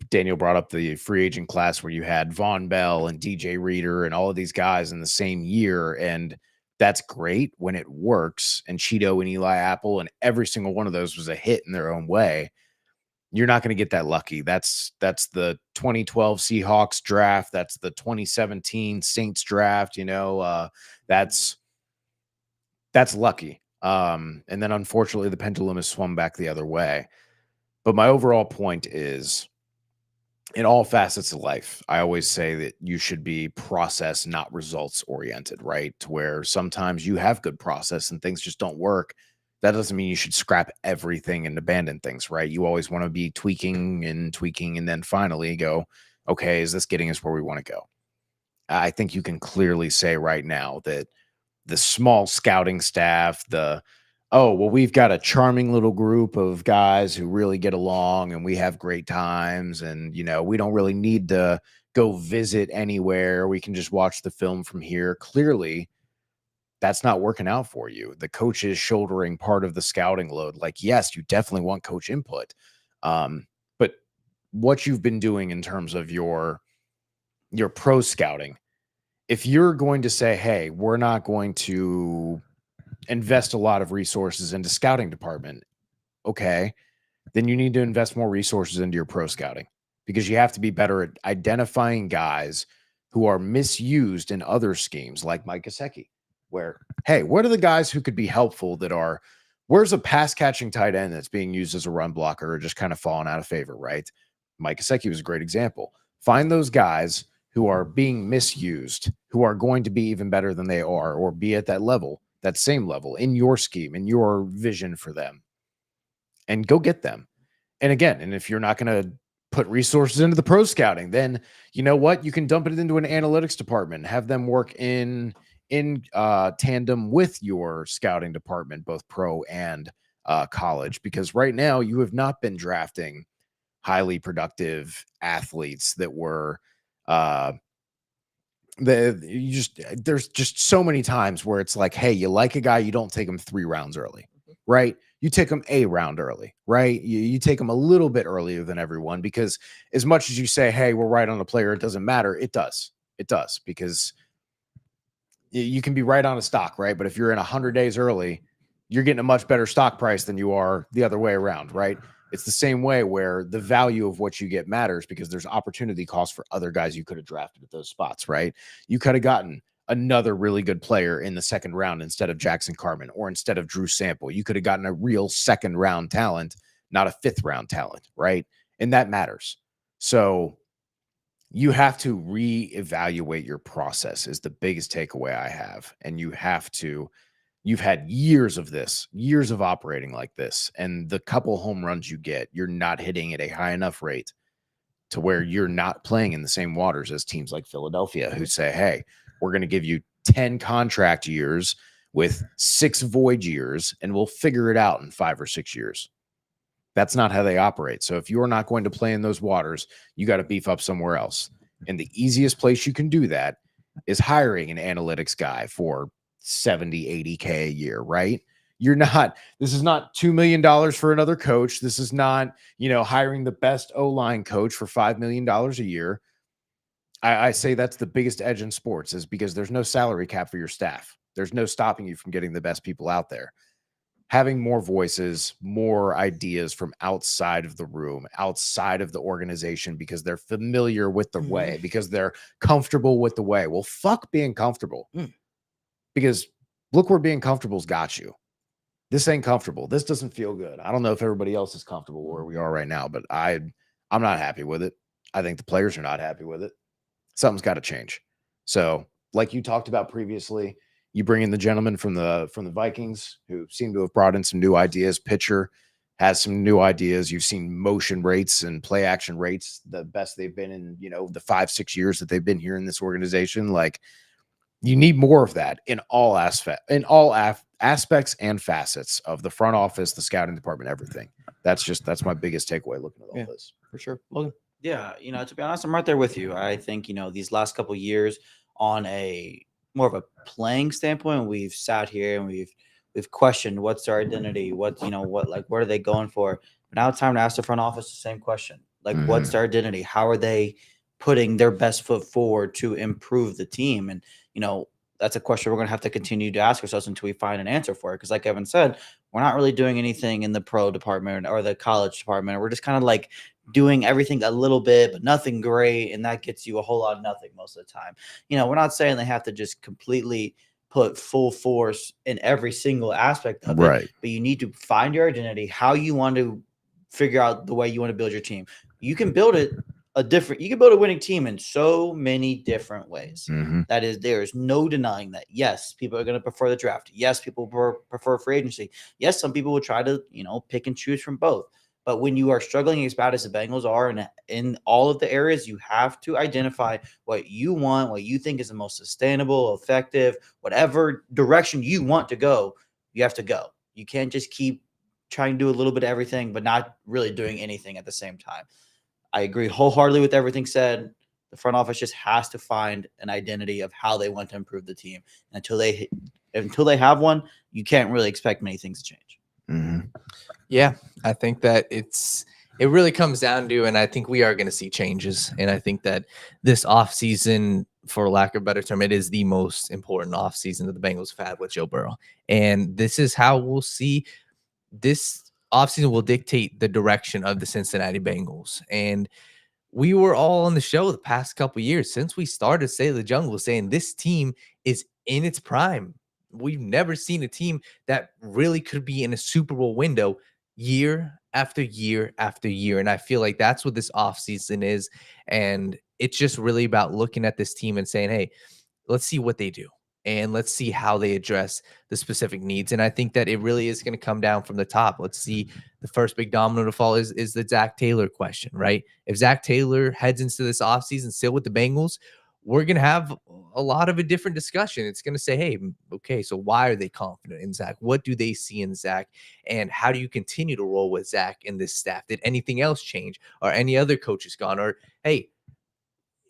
Daniel brought up the free agent class where you had Von Bell and DJ Reader and all of these guys in the same year. And that's great when it works. And Cheeto and Eli Apple and every single one of those was a hit in their own way. You're not going to get that lucky. That's the 2012 Seahawks draft. That's the 2017 Saints draft. That's lucky. And then unfortunately the pendulum has swung back the other way. But my overall point is, in all facets of life, I always say that you should be process, not results oriented, right? To where sometimes you have good process and things just don't work. That doesn't mean you should scrap everything and abandon things, right? You always want to be tweaking and then finally go, okay, is this getting us where we want to go? I think you can clearly say right now that the small scouting staff, we've got a charming little group of guys who really get along and we have great times. And, we don't really need to go visit anywhere. We can just watch the film from here. Clearly, that's not working out for you. The coach is shouldering part of the scouting load. Like, yes, you definitely want coach input. But what you've been doing in terms of your pro scouting, if you're going to say, hey, we're not going to invest a lot of resources into scouting department, okay, then you need to invest more resources into your pro scouting, because you have to be better at identifying guys who are misused in other schemes like Mike Gesicki, where, hey, what are the guys who could be helpful where's a pass catching tight end that's being used as a run blocker or just kind of falling out of favor, right? Mike Gesicki was a great example. Find those guys who are being misused, who are going to be even better than they are, or be at that level, that same level in your scheme, in your vision for them, and go get them. And again, and if you're not going to put resources into the pro scouting, then you know what? You can dump it into an analytics department, have them work in tandem with your scouting department, both pro and college, because right now you have not been drafting highly productive athletes that were there's just so many times where it's like, hey, you like a guy, you don't take him 3 rounds early, right? You take him a round early, right? You take him a little bit earlier than everyone, because as much as you say, hey, we're right on a player, it doesn't matter. It does, because you can be right on a stock, right? But if you're in 100 days early, you're getting a much better stock price than you are the other way around, right? It's the same way where the value of what you get matters, because there's opportunity cost for other guys you could have drafted at those spots, right? You could have gotten another really good player in the 2nd round instead of Jackson Carman or instead of Drew Sample. You could have gotten a real 2nd round talent, not a 5th round talent, right? And that matters. So you have to reevaluate your process is the biggest takeaway I have. And you've had years of this, years of operating like this. And the couple home runs you get, you're not hitting at a high enough rate to where you're not playing in the same waters as teams like Philadelphia, who say, hey, we're going to give you 10 contract years with 6 void years, and we'll figure it out in 5 or 6 years. That's not how they operate. So if you're not going to play in those waters, you got to beef up somewhere else. And the easiest place you can do that is hiring an analytics guy for 70, 80K a year, right? You're not, this is not $2 million for another coach. This is not, hiring the best O-line coach for $5 million a year. I say that's the biggest edge in sports, is because there's no salary cap for your staff. There's no stopping you from getting the best people out there. Having more voices, more ideas from outside of the room, outside of the organization, because they're familiar with the way, because they're comfortable with the way. Well, fuck being comfortable. Because look where being comfortable's got you. This ain't comfortable. This doesn't feel good. I don't know if everybody else is comfortable where we are right now, but I'm not happy with it. I think the players are not happy with it. Something's got to change. So, like you talked about previously, you bring in the gentleman from the Vikings who seem to have brought in some new ideas. Pitcher has some new ideas. You've seen motion rates and play action rates, the best they've been in, the 5-6 years that they've been here in this organization. Like, you need more of that in all aspects and facets of the front office, the scouting department, everything. That's my biggest takeaway looking at all this. For sure. Logan. Yeah, to be honest, I'm right there with you. I think, these last couple of years on a more of a playing standpoint, we've sat here and we've questioned what's their identity, what are they going for? But now it's time to ask the front office the same question. Like, what's their identity? How are they putting their best foot forward to improve the team? And, that's a question we're going to have to continue to ask ourselves until we find an answer for it. Because like Evan said, we're not really doing anything in the pro department or the college department. We're just kind of like doing everything a little bit, but nothing great. And that gets you a whole lot of nothing most of the time. We're not saying they have to just completely put full force in every single aspect of it, but you need to find your identity, how you want to figure out the way you want to build your team. You can build it you can build a winning team in so many different ways. That is, there's no denying that. Yes, people are going to prefer the draft. Yes, people prefer free agency. Yes, some people will try to, pick and choose from both. But when you are struggling as bad as the Bengals are in all of the areas, you have to identify what you want, what you think is the most sustainable, effective, whatever direction you want to go, you have to go. You can't just keep trying to do a little bit of everything, but not really doing anything at the same time. I agree wholeheartedly with everything said. The front office just has to find an identity of how they want to improve the team. And until they have one, you can't really expect many things to change. Yeah, I think that it really comes down to, and I think we are going to see changes. And I think that this offseason, for lack of a better term, it is the most important offseason that the Bengals have had with Joe Burrow. And this is how we'll see this offseason will dictate the direction of the Cincinnati Bengals. And we were all on the show the past couple of years since we started State of the Jungle saying this team is in its prime. We've never seen a team that really could be in a Super Bowl window year after year after year. And I feel like that's what this offseason is. And it's just really about looking at this team and saying, hey, let's see what they do. And let's see how they address the specific needs. And I think that it really is going to come down from the top. Let's see. The first big domino to fall is the Zach Taylor question, right? If Zach Taylor heads into this offseason still with the Bengals, we're going to have a lot of a different discussion. It's going to say, hey, okay, so why are they confident in Zach? What do they see in Zach? And how do you continue to roll with Zach in this staff? Did anything else change? Are any other coaches gone? Or, hey,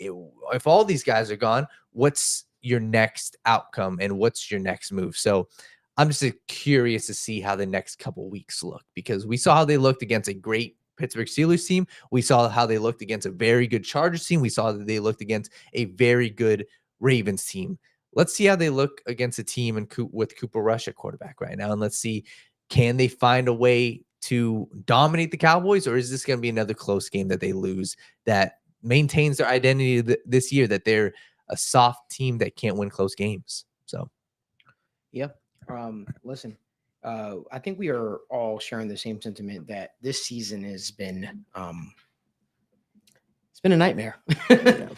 if all these guys are gone, what's your next outcome and what's your next move? So I'm just curious to see how the next couple weeks look, because we saw how they looked against a great Pittsburgh Steelers team. We saw how they looked against a very good Chargers team. We saw that they looked against a very good Ravens team. Let's see how they look against a team with Cooper Rush at quarterback right now. And let's see, can they find a way to dominate the Cowboys, or is this going to be another close game that they lose that maintains their identity this year, that they're a soft team that can't win close games? So, yeah. Listen, I think we are all sharing the same sentiment that this season has been, it's been a nightmare,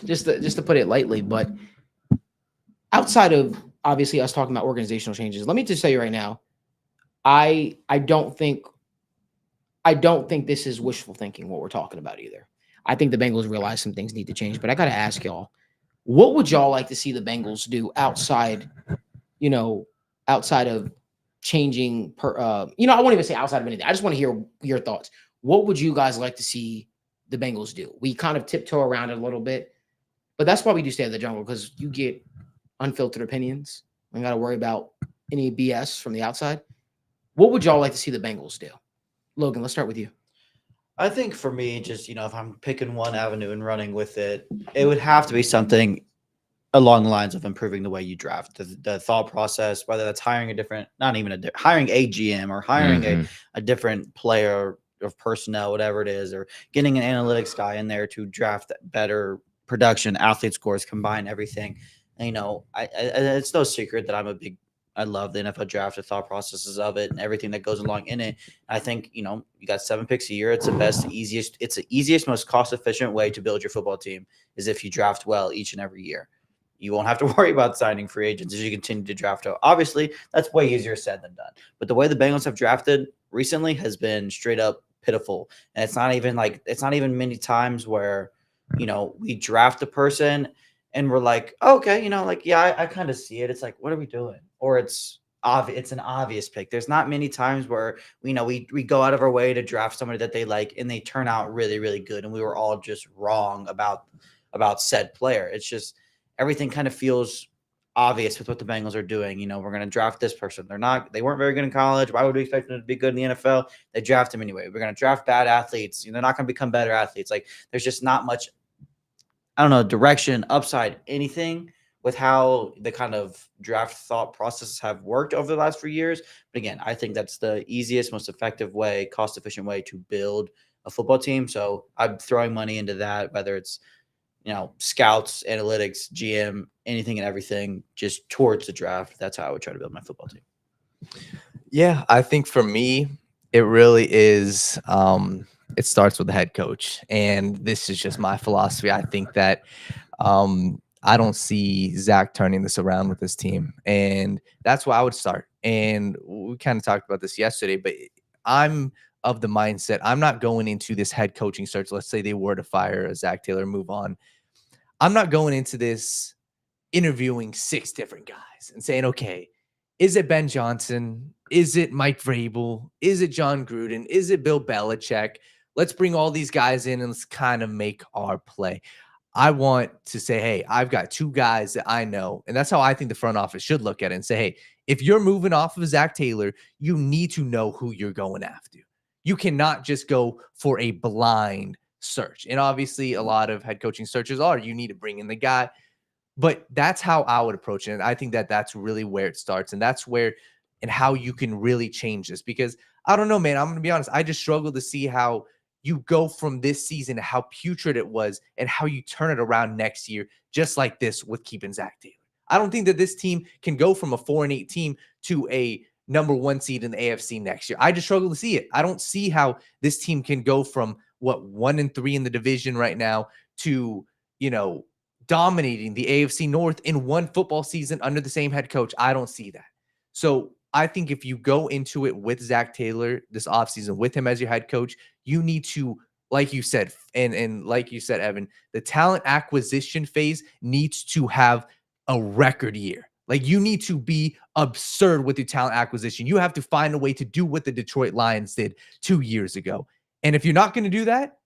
just to put it lightly. But outside of obviously us talking about organizational changes, let me just tell you right now, I don't think this is wishful thinking what we're talking about either. I think the Bengals realize some things need to change, but I got to ask y'all, what would y'all like to see the Bengals do outside of changing I won't even say outside of anything. I just want to hear your thoughts. What would you guys like to see the Bengals do? We kind of tiptoe around it a little bit, but that's why we do Stay in the Jungle, because you get unfiltered opinions. We ain't got to worry about any BS from the outside. What would y'all like to see the Bengals do? Logan, let's start with you. I think for me, just, if I'm picking one avenue and running with it, it would have to be something along the lines of improving the way you draft, the thought process, whether that's hiring a different, not even hiring a GM or hiring a different player of personnel, whatever it is, or getting an analytics guy in there to draft better production, athlete scores, combine everything. And, it's no secret that I love the NFL draft, the thought processes of it and everything that goes along in it. I think, you got 7 picks a year. It's the easiest, most cost efficient way to build your football team is if you draft well each and every year. You won't have to worry about signing free agents as you continue to draft out. Obviously, that's way easier said than done. But the way the Bengals have drafted recently has been straight up pitiful. And it's not even many times where, we draft a person and we're like, oh, okay, I kind of see it. It's like, what are we doing? Or it's obvious. It's an obvious pick. There's not many times where we go out of our way to draft somebody that they like and they turn out really, really good. And we were all just wrong about said player. It's just everything kind of feels obvious with what the Bengals are doing. We're going to draft this person. They weren't very good in college. Why would we expect them to be good in the NFL? They draft them anyway. We're going to draft bad athletes. They're not going to become better athletes. Like, there's just not much, I don't know, direction, upside, anything with how the kind of draft thought processes have worked over the last few years. But again, I think that's the easiest, most effective way, cost efficient way to build a football team. So I'm throwing money into that, whether it's, scouts, analytics, GM, anything and everything, just towards the draft. That's how I would try to build my football team. Yeah, I think for me, it really is. It starts with the head coach, and this is just my philosophy. I think that I don't see Zach turning this around with this team, and that's why I would start. And we kind of talked about this yesterday, but I'm of the mindset I'm not going into this head coaching search. Let's say they were to fire Zach Taylor, move on. I'm not going into this interviewing 6 different guys and saying, okay, is it Ben Johnson? Is it Mike Vrabel? Is it John Gruden? Is it Bill Belichick? Let's bring all these guys in and let's kind of make our play. I want to say, hey, I've got 2 guys that I know, and that's how I think the front office should look at it and say, hey, if you're moving off of Zach Taylor, you need to know who you're going after. You cannot just go for a blind search. And obviously, a lot of head coaching searches you need to bring in the guy. But that's how I would approach it. And I think that that's really where it starts. And that's where and how you can really change this. Because I don't know, man, I'm going to be honest. I just struggle to see how you go from this season to how putrid it was and how you turn it around next year, just like this with keeping Zach Taylor. I don't think that this team can go from a 4-8 team to a number 1 seed in the AFC next year. I just struggle to see it. I don't see how this team can go from 1-3 in the division right now to, dominating the AFC North in one football season under the same head coach. I don't see that. So I think if you go into it with Zach Taylor this offseason, with him as your head coach, you need to, like you said, and like you said, Evan, the talent acquisition phase needs to have a record year. Like, you need to be absurd with your talent acquisition. You have to find a way to do what the Detroit Lions did 2 years ago. And if you're not going to do that,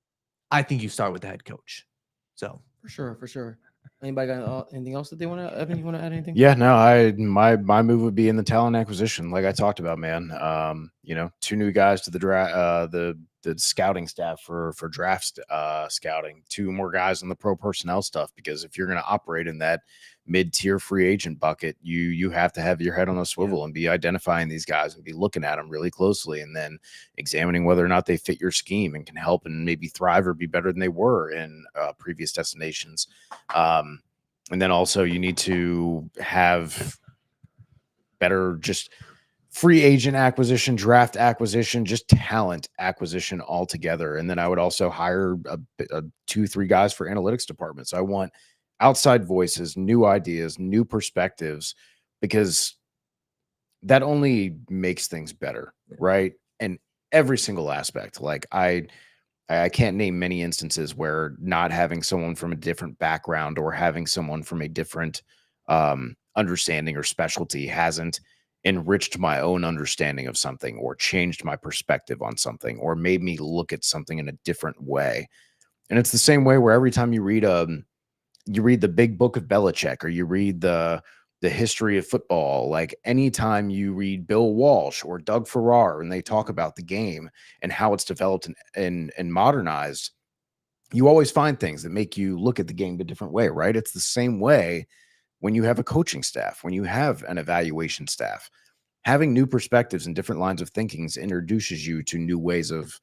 I think you start with the head coach. So For sure. Anybody got anything else that they want to? Evan, you want to add anything? Yeah, no, my move would be in the talent acquisition, like I talked about, man. 2 new guys to the draft, the scouting staff for draft scouting, 2 more guys on the pro personnel stuff. Because if you're going to operate in that mid-tier free agent bucket, you have to have your head on a swivel and be identifying these guys and be looking at them really closely, and then examining whether or not they fit your scheme and can help and maybe thrive or be better than they were in previous destinations. And then also you need to have better just free agent acquisition, draft acquisition, just talent acquisition altogether. And then I would also hire 2-3 guys for analytics departments. I want outside voices, new ideas, new perspectives, because that only makes things better, right? And every single aspect. Like, I can't name many instances where not having someone from a different background or having someone from a different understanding or specialty hasn't enriched my own understanding of something, or changed my perspective on something, or made me look at something in a different way. And it's the same way where every time you read the Big Book of Belichick, or you read the the history of football. Like anytime you read Bill Walsh or Doug Farrar and they talk about the game and how it's developed and modernized, you always find things that make you look at the game a different way, right? It's the same way when you have a coaching staff, when you have an evaluation staff. Having new perspectives and different lines of thinking introduces you to new ways of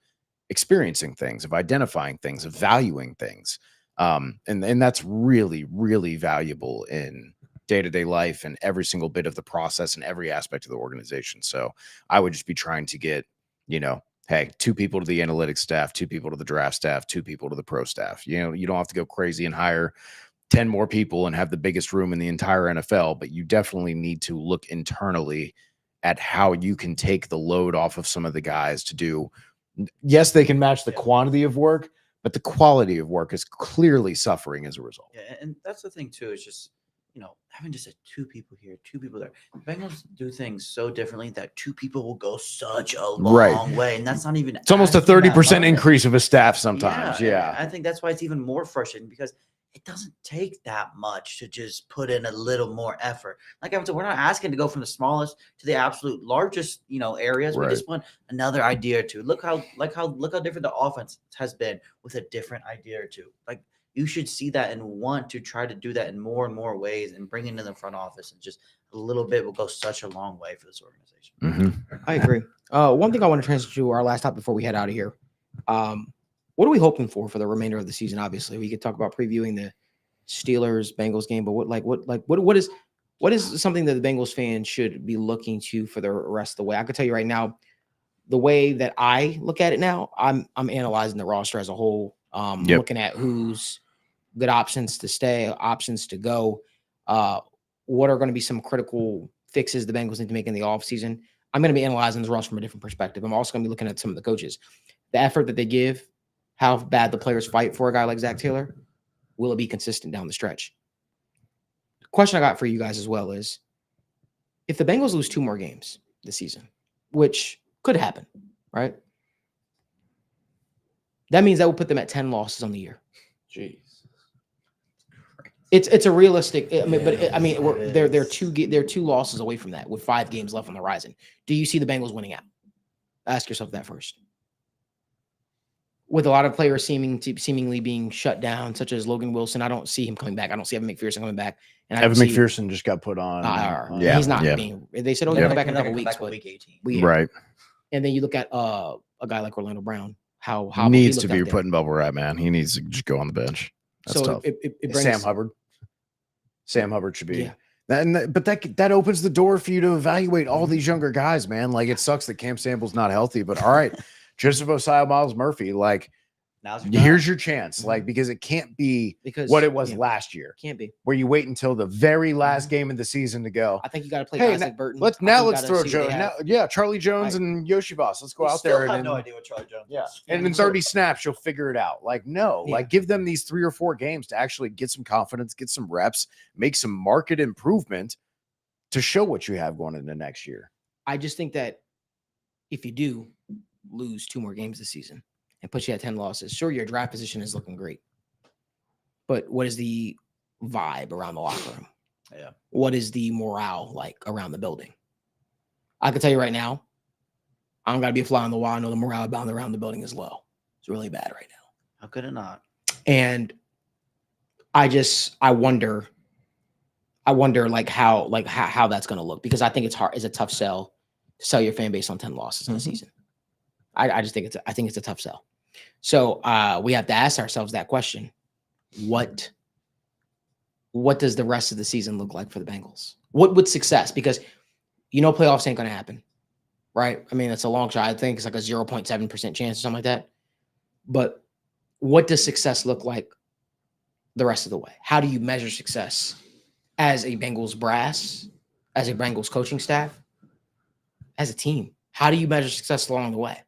experiencing things, of identifying things, of valuing things. And that's really, really valuable in day-to-day life and every single bit of the process and every aspect of the organization. So I would just be trying to get, hey, 2 people to the analytics staff, 2 people to the draft staff, 2 people to the pro staff. You don't have to go crazy and hire 10 more people and have the biggest room in the entire NFL, but you definitely need to look internally at how you can take the load off of some of the guys to do. Yes, they can match the quantity of work, but the quality of work is clearly suffering as a result. Yeah, and that's the thing too, is just, having just 2 people here, 2 people there. Bengals do things so differently that 2 people will go such a long way. And that's not even, It's almost a asking that 30% much. increase of a staff sometimes. and Yeah. I think that's why it's even more frustrating, because it doesn't take that much to just put in a little more effort. Like I said, we're not asking to go from the smallest to the absolute largest, areas. Right. We just want another idea or two. Look how different the offense has been with a different idea or two. Like, you should see that and want to try to do that in more and more ways, and bring it into the front office, and just a little bit will go such a long way for this organization. Mm-hmm. I agree. One thing I want to transition to our last topic before we head out of here. What are we hoping for the remainder of the season? Obviously, we could talk about previewing the Steelers Bengals game, but what is something that the Bengals fans should be looking to for the rest of the way? I could tell you right now, the way that I look at it now, I'm analyzing the roster as a whole, looking at who's good options to stay, options to go. What are going to be some critical fixes the Bengals need to make in the offseason? I'm going to be analyzing this roster from a different perspective. I'm also going to be looking at some of the coaches, the effort that they give, how bad the players fight for a guy like Zach Taylor. Will it be consistent down the stretch? The question I got for you guys as well is, if the Bengals lose 2 more games this season, which could happen, right? That means that will put them at 10 losses on the year. Jeez. It's a realistic. They're It they're 2 losses away from that with 5 games left on the horizon. Do you see the Bengals winning out? Ask yourself that first. With a lot of players seemingly being shut down, such as Logan Wilson, I don't see him coming back. I don't see Evan McPherson coming back. And Evan McPherson just got put on IR. Yeah, He's not yeah. being. They said, "Oh, he'll come back in a couple weeks." But week 18. Right. And then you look at a guy like Orlando Brown. How He needs to be put in bubble wrap, man. He needs to just go on the bench. That's so tough. it brings Sam Hubbard. Sam Hubbard should be. Yeah. But that opens the door for you to evaluate all these younger guys, man. Like, it sucks that Cam Sample's not healthy, but all right, Joseph Osai, Miles Murphy, like, Now's your here's time. your chance, like, because it can't be because what it was yeah, last year, can't be. where you wait until the very last game of the season to go. I think you got to play Hey, guys like Burton. Let's I think you throw gotta see what Joe. they have. Yeah, Charlie Jones Right. and Yoshi Boss. Let's go We out still there have and no idea what Charlie Jones yeah, is. and in 30 snaps, you'll figure it out. Like, no, Yeah. like, give them these 3 or 4 games to actually get some confidence, get some reps, make some market improvement to show what you have going into next year. I just think that if you do lose 2 more games this season and put you at 10 losses, sure, your draft position is looking great. But what is the vibe around the locker room? Yeah. What is the morale like around the building? I can tell you right now, I don't got to be a fly on the wall. I know the morale around the building is low. It's really bad right now. How could it not? And I wonder like how that's going to look, because I think it's hard. It's a tough sell to sell your fan base on 10 losses in a season. I just think it's a tough sell. So we have to ask ourselves that question. What does the rest of the season look like for the Bengals? What would success? Because playoffs ain't going to happen, right? I mean, it's a long shot. I think it's like a 0.7% chance or something like that. But what does success look like the rest of the way? How do you measure success as a Bengals brass, as a Bengals coaching staff, as a team? How do you measure success along the way?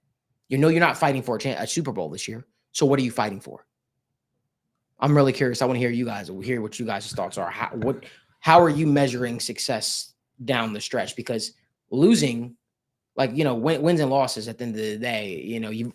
You're not fighting for a Super Bowl this year. So what are you fighting for? I'm really curious. I want to hear what you guys' thoughts are. How are you measuring success down the stretch? Because losing, wins and losses at the end of the day,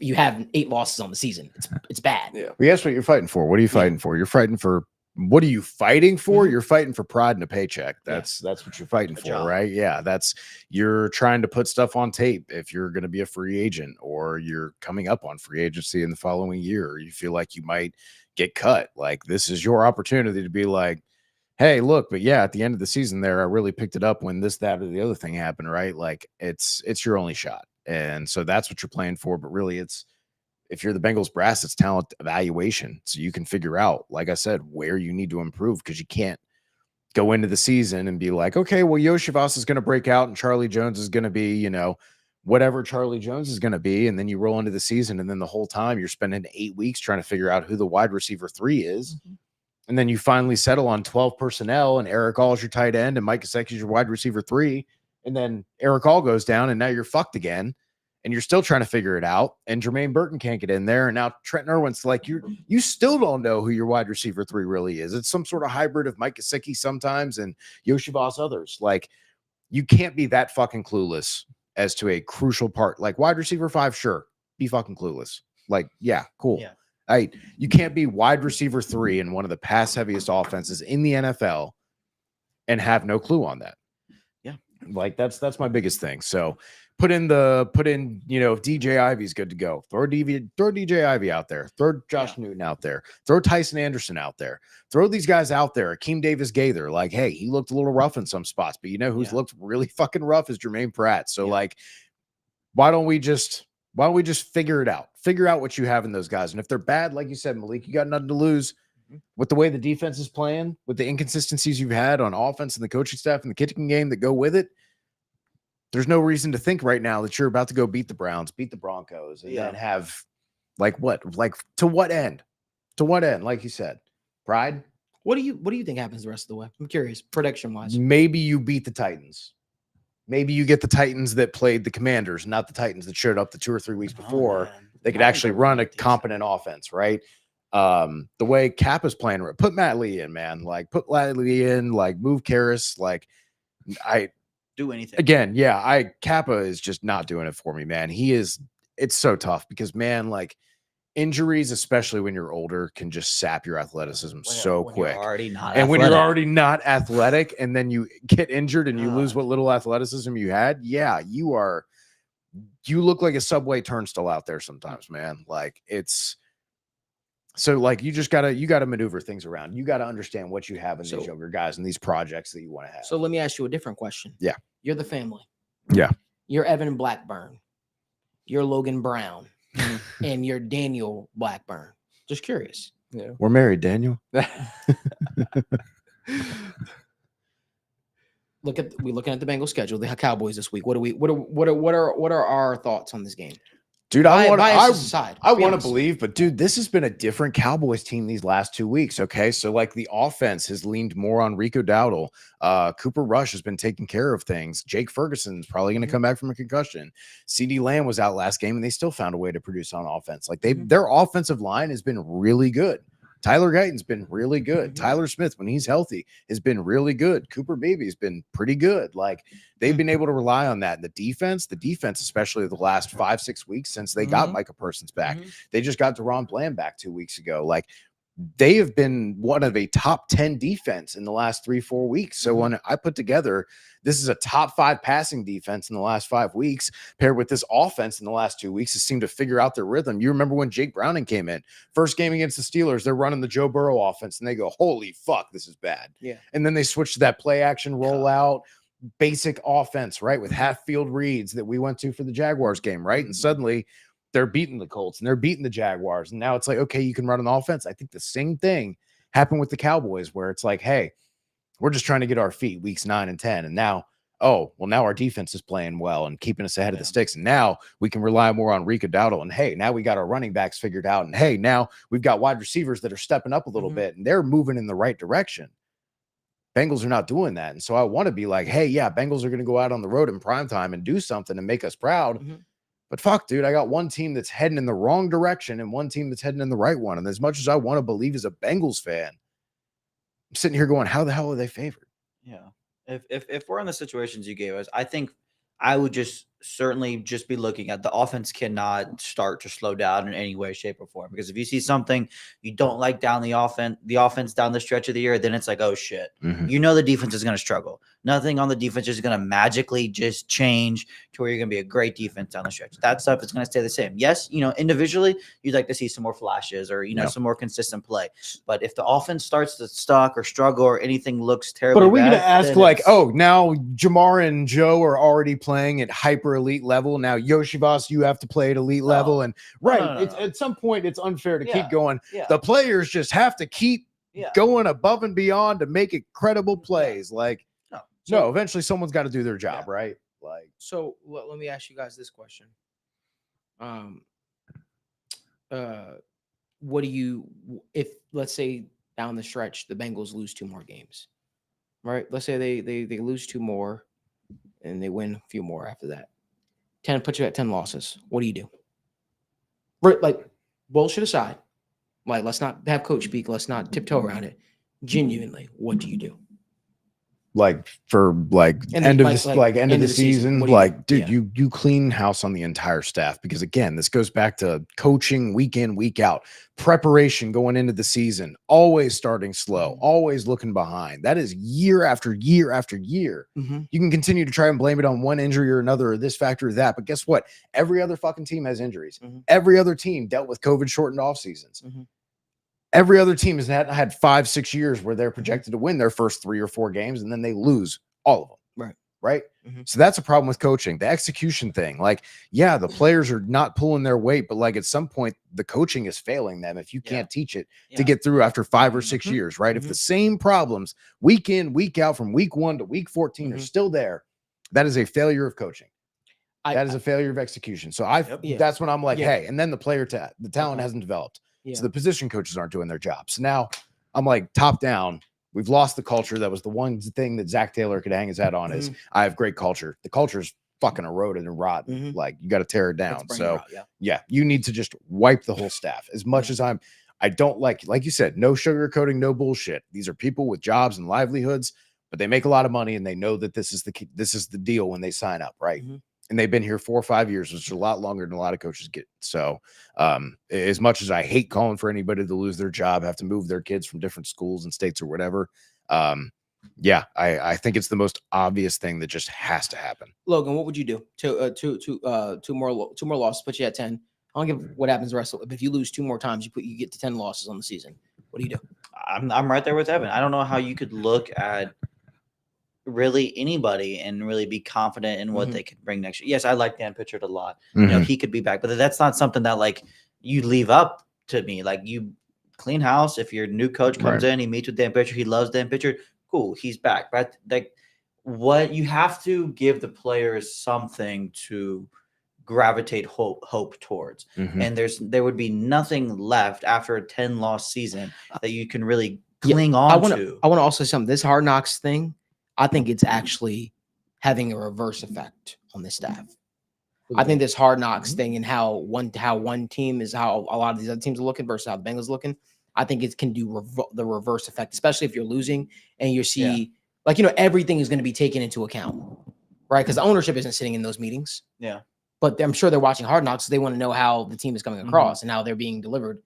you have 8 losses on the season. It's bad. Yeah. Well, that's what you're fighting for. What are you fighting for? You're fighting for what are you fighting for? Mhm. You're fighting for pride and a paycheck. Yeah. That's what you're fighting A for, job. right? Yeah, that's you're trying to put stuff on tape if you're going to be a free agent or you're coming up on free agency in the following year, or you feel like you might get cut. Like this is your opportunity to be like, hey, look, but yeah, at the end of the season there, I really picked it up when this, that, or the other thing happened, right? Like it's your only shot. And so that's what you're playing for. But really, it's if you're the Bengals brass, it's talent evaluation. So you can figure out, like I said, where you need to improve because you can't go into the season and be like, okay, well, Yoshivas is going to break out and Charlie Jones is going to be, whatever Charlie Jones is going to be. And then you roll into the season. And then the whole time you're spending 8 weeks trying to figure out who the wide receiver 3 is. Mhm. And then you finally settle on 12 personnel and Eric All is your tight end and Mike Gesicki is your wide receiver 3. And then Eric All goes down and now you're fucked again. And you're still trying to figure it out. And Jermaine Burton can't get in there. And now Trent Irwin's like, you still don't know who your wide receiver 3 really is. It's some sort of hybrid of Mike Gesicki sometimes and Yoshivas others. Like, you can't be that fucking clueless as to a crucial part. Like wide receiver 5, sure, be fucking clueless. Like, yeah, cool. Yeah. You can't be wide receiver 3 in one of the pass heaviest offenses in the NFL and have no clue on that. Yeah. Like that's my biggest thing. So put in, if DJ Ivy's good to go, throw DJ Ivy out there, throw Josh Newton out there, throw Tyson Anderson out there, throw these guys out there. Akeem Davis Gaither, like, hey, he looked a little rough in some spots, but you know who's looked really fucking rough is Jermaine Pratt. So like, why don't we just figure it out? Figure out what you have in those guys. And if they're bad, like you said, Malik, you got nothing to lose. With the way the defense is playing, with the inconsistencies you've had on offense and the coaching staff and the kicking game that go with it, there's no reason to think right now that you're about to go beat the Browns, beat the Broncos, and then have to what end? To what end? Like you said, pride. What do you think happens the rest of the way? I'm curious, prediction wise. Maybe you beat the Titans. Maybe you get the Titans that played the Commanders, not the Titans that showed up the 2 or 3 weeks before. They could actually run a competent offense, right? The way Cap is playing, put Matt Lee in, man. Like put Matt Lee in, like move Karras. Like do anything again. Kappa is just not doing it for me, man. It's so tough because, man, like injuries, especially when you're older, can just sap your athleticism so quick. When you're already not athletic and then you get injured and you lose what little athleticism you had, you look like a subway turnstile out there sometimes, man. Like it's so like you gotta maneuver things around. You got to understand what you have in these younger guys and these projects that you want to have. So let me ask you a different question. Yeah. You're the family. Yeah. You're Evan Blackburn. You're Logan Brown. And you're Daniel Blackburn. Just curious. Yeah. We're married, Daniel. We're looking at the Bengals schedule, the Cowboys this week. What are our thoughts on this game? Dude, I want to honest. believe, but dude, this has been a different Cowboys team these last 2 weeks. Okay. So like the offense has leaned more on Rico Dowdle. Cooper Rush has been taking care of things. Jake Ferguson's probably going to come back from a concussion. CD Lamb was out last game and they still found a way to produce on offense. Like their offensive line has been really good. Tyler Guyton's been really good. Tyler Smith, when he's healthy, has been really good. Cooper Beebe's been pretty good. Like they've been able to rely on that. The defense, especially the last 5-6 weeks since they got Micah Parsons back. They just got Deron Bland back 2 weeks ago. Like they have been one of a top 10 defense in the last 3-4 weeks. So when I put together, this is a top 5 passing defense in the last 5 weeks, paired with this offense in the last 2 weeks, has seemed to figure out their rhythm. You remember when Jake Browning came in, first game against the Steelers, they're running the Joe Burrow offense and they go, holy fuck, this is bad. Yeah. And then they switched to that play action rollout, basic offense, right? With half field reads that we went to for the Jaguars game, right? And suddenly they're beating the Colts and they're beating the Jaguars. And now it's like, okay, you can run an offense. I think the same thing happened with the Cowboys where it's like, hey, we're just trying to get our feet weeks 9 and 10. And now, now our defense is playing well and keeping us ahead of the sticks. And now we can rely more on Rico Dowdle. And hey, now we got our running backs figured out. And hey, now we've got wide receivers that are stepping up a little bit and they're moving in the right direction. Bengals are not doing that. And so I want to be like, hey, Bengals are going to go out on the road in primetime and do something and make us proud. But fuck, dude, I got one team that's heading in the wrong direction and one team that's heading in the right one. And as much as I want to believe as a Bengals fan, I'm sitting here going, how the hell are they favored? Yeah. If we're in the situations you gave us, I think I would just certainly just be looking at the offense cannot start to slow down in any way, shape, or form. Because if you see something you don't like down the offense down the stretch of the year, then it's like, oh shit, Mhm. you know the defense is going to struggle. Nothing on the defense is going to magically just change to where you're going to be a great defense down the stretch. That stuff is going to stay the same. Yes, individually you'd like to see some more flashes or Yeah. some more consistent play. But if the offense starts to stuck or struggle or anything looks terrible, But are we going to ask like, oh, now Jamar and Joe are already playing at hyper elite level. Now Yoshivas, you have to play at elite level, and no. It's, at some point it's unfair to Yeah. keep going. Yeah. The players just have to keep going above and beyond to make it credible plays. Like, no, eventually someone's got to do their job, right? Like, So let me ask you guys this question. What do you, if let's say down the stretch the Bengals lose 2 more games, right? Let's say they lose 2 more and they win a few more after that. 10 put you at 10 losses. What do you do? Right, like bullshit aside, like let's not have coach speak. Let's not tiptoe around it. Genuinely, what do you do? like for like And end of like- this like like end of the season, what do you like do? dude, Yeah. you clean house on the entire staff, because again, this goes back to coaching week in, week out, preparation going into the season, always starting slow, always looking behind. That is year after year after year. Mhm. You can continue to try and blame it on one injury or another, or this factor or that, but guess what? Every other fucking team has injuries. Mhm. Every other team dealt with COVID shortened off seasons. Mhm. Every other team has had 5-6 years where they're projected to win their first 3 or 4 games, and then they lose all of them. Right. Mhm. So that's a problem with coaching, the execution thing. Like, yeah, the players are not pulling their weight, but like at some point, the coaching is failing them if you can't teach it to get through after 5 or 6 years, right? If the same problems week in, week out from week 1 to week 14 are still there, that is a failure of coaching. That is a failure of execution. So that's when I'm like, hey, and then the talent hasn't developed. Yeah. So the position coaches aren't doing their job. So now I'm like, top down, we've lost the culture. That was the one thing that Zach Taylor could hang his hat on is I have great culture. The culture's fucking eroded and rotten. Like, you got to tear it down. So yeah, you need to just wipe the whole staff. As much as I don't like you said, no sugarcoating, no bullshit. These are people with jobs and livelihoods, but they make a lot of money and they know that this is the deal when they sign up, right? And they've been here 4 or 5 years, which is a lot longer than a lot of coaches get. So as much as I hate calling for anybody to lose their job, have to move their kids from different schools and states or whatever, I think it's the most obvious thing that just has to happen. Logan, what would you do? Two more losses, put you at 10. I don't give what happens the rest of it. But if you lose 2 more times, you get to 10 losses on the season. What do you do? I'm right there with Evan. I don't know how you could look at really anybody and really be confident in what they could bring next year. Yes, I like Dan Pitchford a lot. He could be back, but that's not something that like you leave up to me. Like, you clean house. If your new coach comes in, he meets with Dan Pitchford, he loves Dan Pitchford, cool, he's back. But like, what you have to give the players something to gravitate hope towards. And there would be nothing left after a 10-loss season that you can really cling on to. I want to also say something. This Hard Knocks thing, I think it's actually having a reverse effect on the staff. I think this Hard Knocks thing and how one team is, how a lot of these other teams are looking versus how the Bengals are looking, I think it can do the reverse effect, especially if you're losing and you see everything is going to be taken into account, right? Because the ownership isn't sitting in those meetings. Yeah. But I'm sure they're watching Hard Knocks. So they want to know how the team is coming across and how they're being delivered.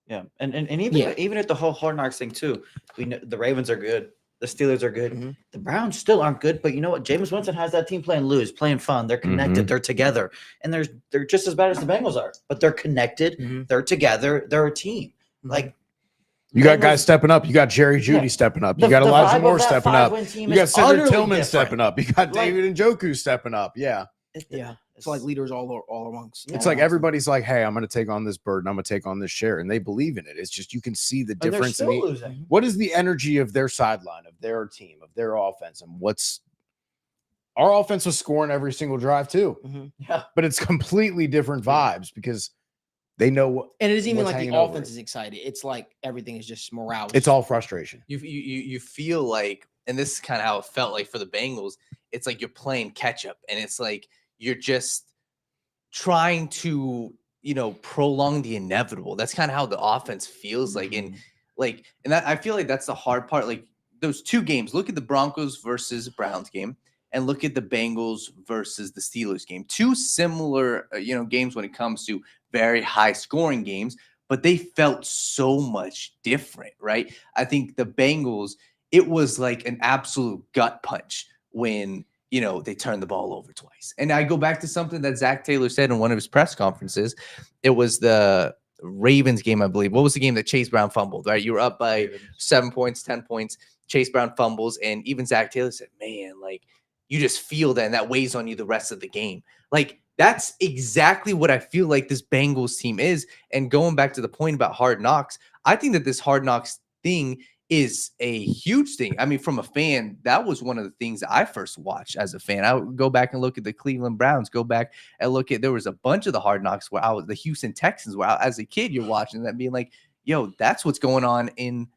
Yeah. And even at the whole Hard Knocks thing too, we know the Ravens are good. The Steelers are good. The Browns still aren't good, but you know what? Jameis Winston has that team playing loose, playing fun. They're connected. They're together, and they're just as bad as the Bengals are, but they're connected. They're together. They're a team. Like, you got guys stepping up. You got Jerry Judy stepping up. You got Elijah Moore stepping up. You got Cedric Tillman stepping up. You got David Njoku stepping up. Yeah. It's like leaders all amongst. It's like everybody's like, hey, I'm going to take on this burden. I'm going to take on this share. And they believe in it. It's just, you can see the difference. What is the energy of their sideline, of their team, of their offense? And our offense was scoring every single drive too. Yeah. But it's completely different vibes because they know what. And it isn't even like the offense is excited. It's like everything is just morale. It's all frustration. You feel like, and this is kind of how it felt like for the Bengals. It's like you're playing catch up, and it's like you're just trying to, prolong the inevitable. That's kind of how the offense feels like. And I feel like that's the hard part. Like, those 2 games, look at the Broncos versus Browns game and look at the Bengals versus the Steelers game. Two similar, games when it comes to very high scoring games, but they felt so much different, right? I think the Bengals, it was like an absolute gut punch when, they turned the ball over twice. And I go back to something that Zach Taylor said in one of his press conferences. It was the Ravens game, I believe. What was the game that Chase Brown fumbled, right? You were up by 7 points, 10 points. Chase Brown fumbles. And even Zach Taylor said, man, like, you just feel that, and that weighs on you the rest of the game. Like, that's exactly what I feel like this Bengals team is. And going back to the point about Hard Knocks, I think that this Hard Knocks thing is a huge thing. I mean, from a fan, that was one of the things that I first watched as a fan. I would go back and look at the Cleveland Browns, go back and look at, there was a bunch of the Hard Knocks where the Houston Texans, where as a kid, you're watching that being like, yo, that's what's going on in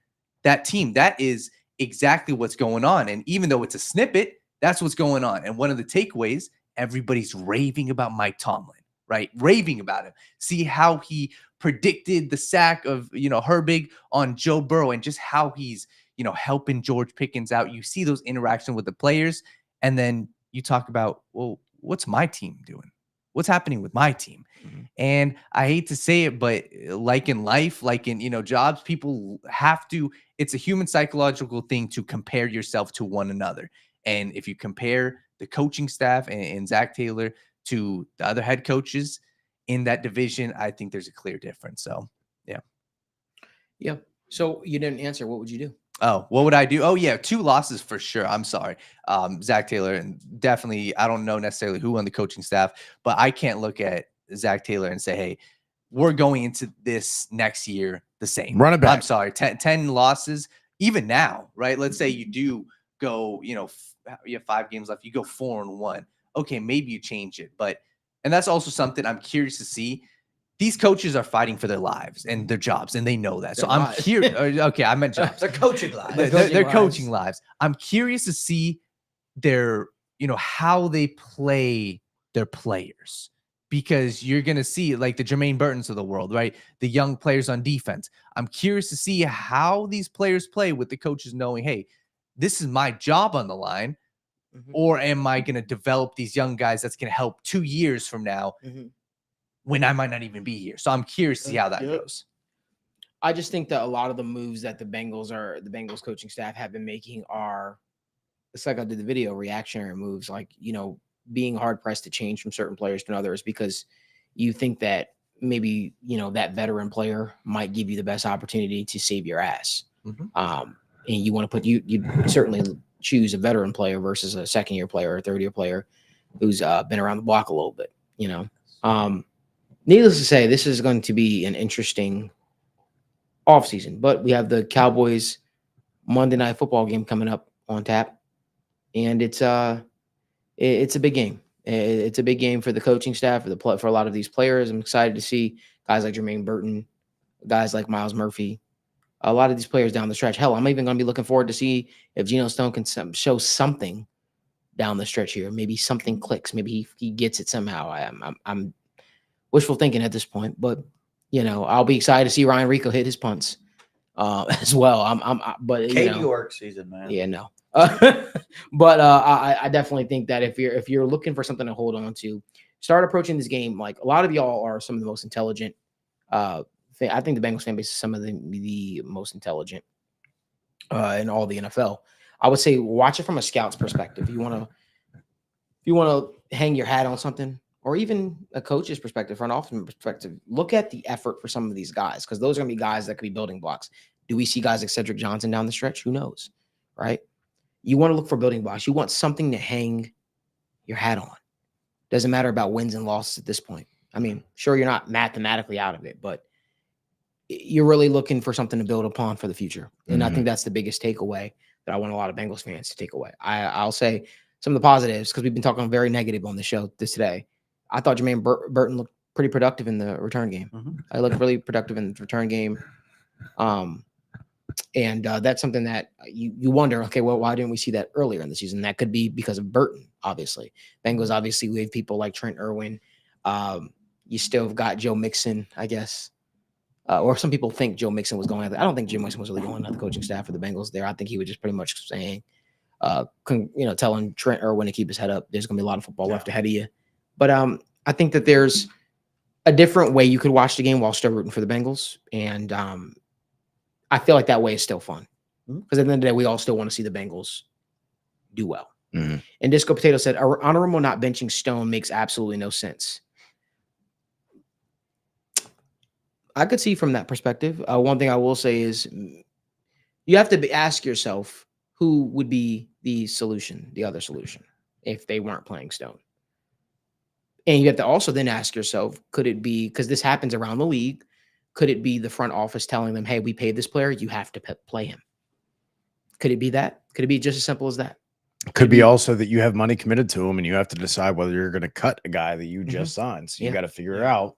that team. That is exactly what's going on. And even though it's a snippet, that's what's going on. And one of the takeaways, everybody's raving about Mike Tomlin, right? Raving about him. See how he predicted the sack of, Herbig on Joe Burrow, and just how he's, helping George Pickens out. You see those interactions with the players, and then you talk about, well, what's my team doing? What's happening with my team? Mm-hmm. And I hate to say it, but like in life, like in, jobs, people have to, it's a human psychological thing to compare yourself to one another. And if you compare the coaching staff and Zach Taylor to the other head coaches in that division, I think there's a clear difference. So, yeah. Yeah. So you didn't answer. What would you do? Oh, what would I do? Oh, yeah. 2 losses for sure. I'm sorry. Zach Taylor, and definitely, I don't know necessarily who on the coaching staff, but I can't look at Zach Taylor and say, hey, we're going into this next year the same. Run it back. I'm sorry. 10 losses, even now, right? Let's say you do go, you have 5 games left. You go 4-1. Okay, maybe you change it. And that's also something I'm curious to see. These coaches are fighting for their lives and their jobs, and they know that. So I'm curious. Okay, I meant jobs. They're coaching lives. They're coaching lives. I'm curious to see their, how they play their players, because you're going to see like the Jermaine Burtons of the world, right? The young players on defense. I'm curious to see how these players play with the coaches knowing, hey, this is my job on the line. Mm-hmm. Or am I going to develop these young guys that's going to help 2 years from now when I might not even be here? So I'm curious to see how that goes. I just think that a lot of the moves that the Bengals coaching staff have been making are, it's like I did the video, reactionary moves, like, being hard pressed to change from certain players to others because you think that maybe, that veteran player might give you the best opportunity to save your ass. Mm-hmm. And you want to put, you certainly choose a veteran player versus a second-year player or a third-year player who's been around the block a little bit, Needless to say, this is going to be an interesting offseason, but we have the Cowboys Monday Night Football game coming up on tap, and it's a big game. It's a big game for the coaching staff, for a lot of these players. I'm excited to see guys like Jermaine Burton, guys like Miles Murphy, a lot of these players down the stretch. Hell, I'm even going to be looking forward to see if Geno Stone can show something down the stretch here. Maybe something clicks. Maybe he gets it somehow. I'm wishful thinking at this point, but I'll be excited to see Ryan Rico hit his punts as well. But Katie York season, man. Yeah, no. But I definitely think that if you're looking for something to hold on to, start approaching this game like a lot of y'all are some of the most intelligent. I think the Bengals fan base is some of the most intelligent in all the NFL. I would say watch it from a scout's perspective. If you want to hang your hat on something, or even a coach's perspective, front office perspective, look at the effort for some of these guys, because those are going to be guys that could be building blocks. Do we see guys like Cedric Johnson down the stretch? Who knows, right? You want to look for building blocks. You want something to hang your hat on. Doesn't matter about wins and losses at this point. I mean, sure, you're not mathematically out of it, but you're really looking for something to build upon for the future. And I think that's the biggest takeaway that I want a lot of Bengals fans to take away. I'll say some of the positives, because we've been talking very negative on the show today. I thought Jermaine Burton looked pretty productive in the return game. I looked really productive in the return game. And that's something that you wonder, okay, well, why didn't we see that earlier in the season? That could be because of Burton, obviously. Bengals, obviously, we have people like Trent Irwin. You still have got Joe Mixon, I guess. Or some people think Joe Mixon was going. I don't think Joe Mixon was really going to the coaching staff for the Bengals there. I think he was just pretty much saying, telling Trent Irwin to keep his head up. There's going to be a lot of football left ahead of you. But I think that there's a different way you could watch the game while still rooting for the Bengals. And I feel like that way is still fun. Because at the end of the day, we all still want to see the Bengals do well. Mhm. And Disco Potato said, honorable not benching Stone makes absolutely no sense. I could see from that perspective. One thing I will say is you have to ask yourself who would be the solution, the other solution, if they weren't playing Stone. And you have to also then ask yourself, could it be, because this happens around the league, could it be the front office telling them, hey, we paid this player, you have to play him? Could it be that? Could it be just as simple as that? Could be also that you have money committed to him and you have to decide whether you're going to cut a guy that you just signed. So you got to figure out,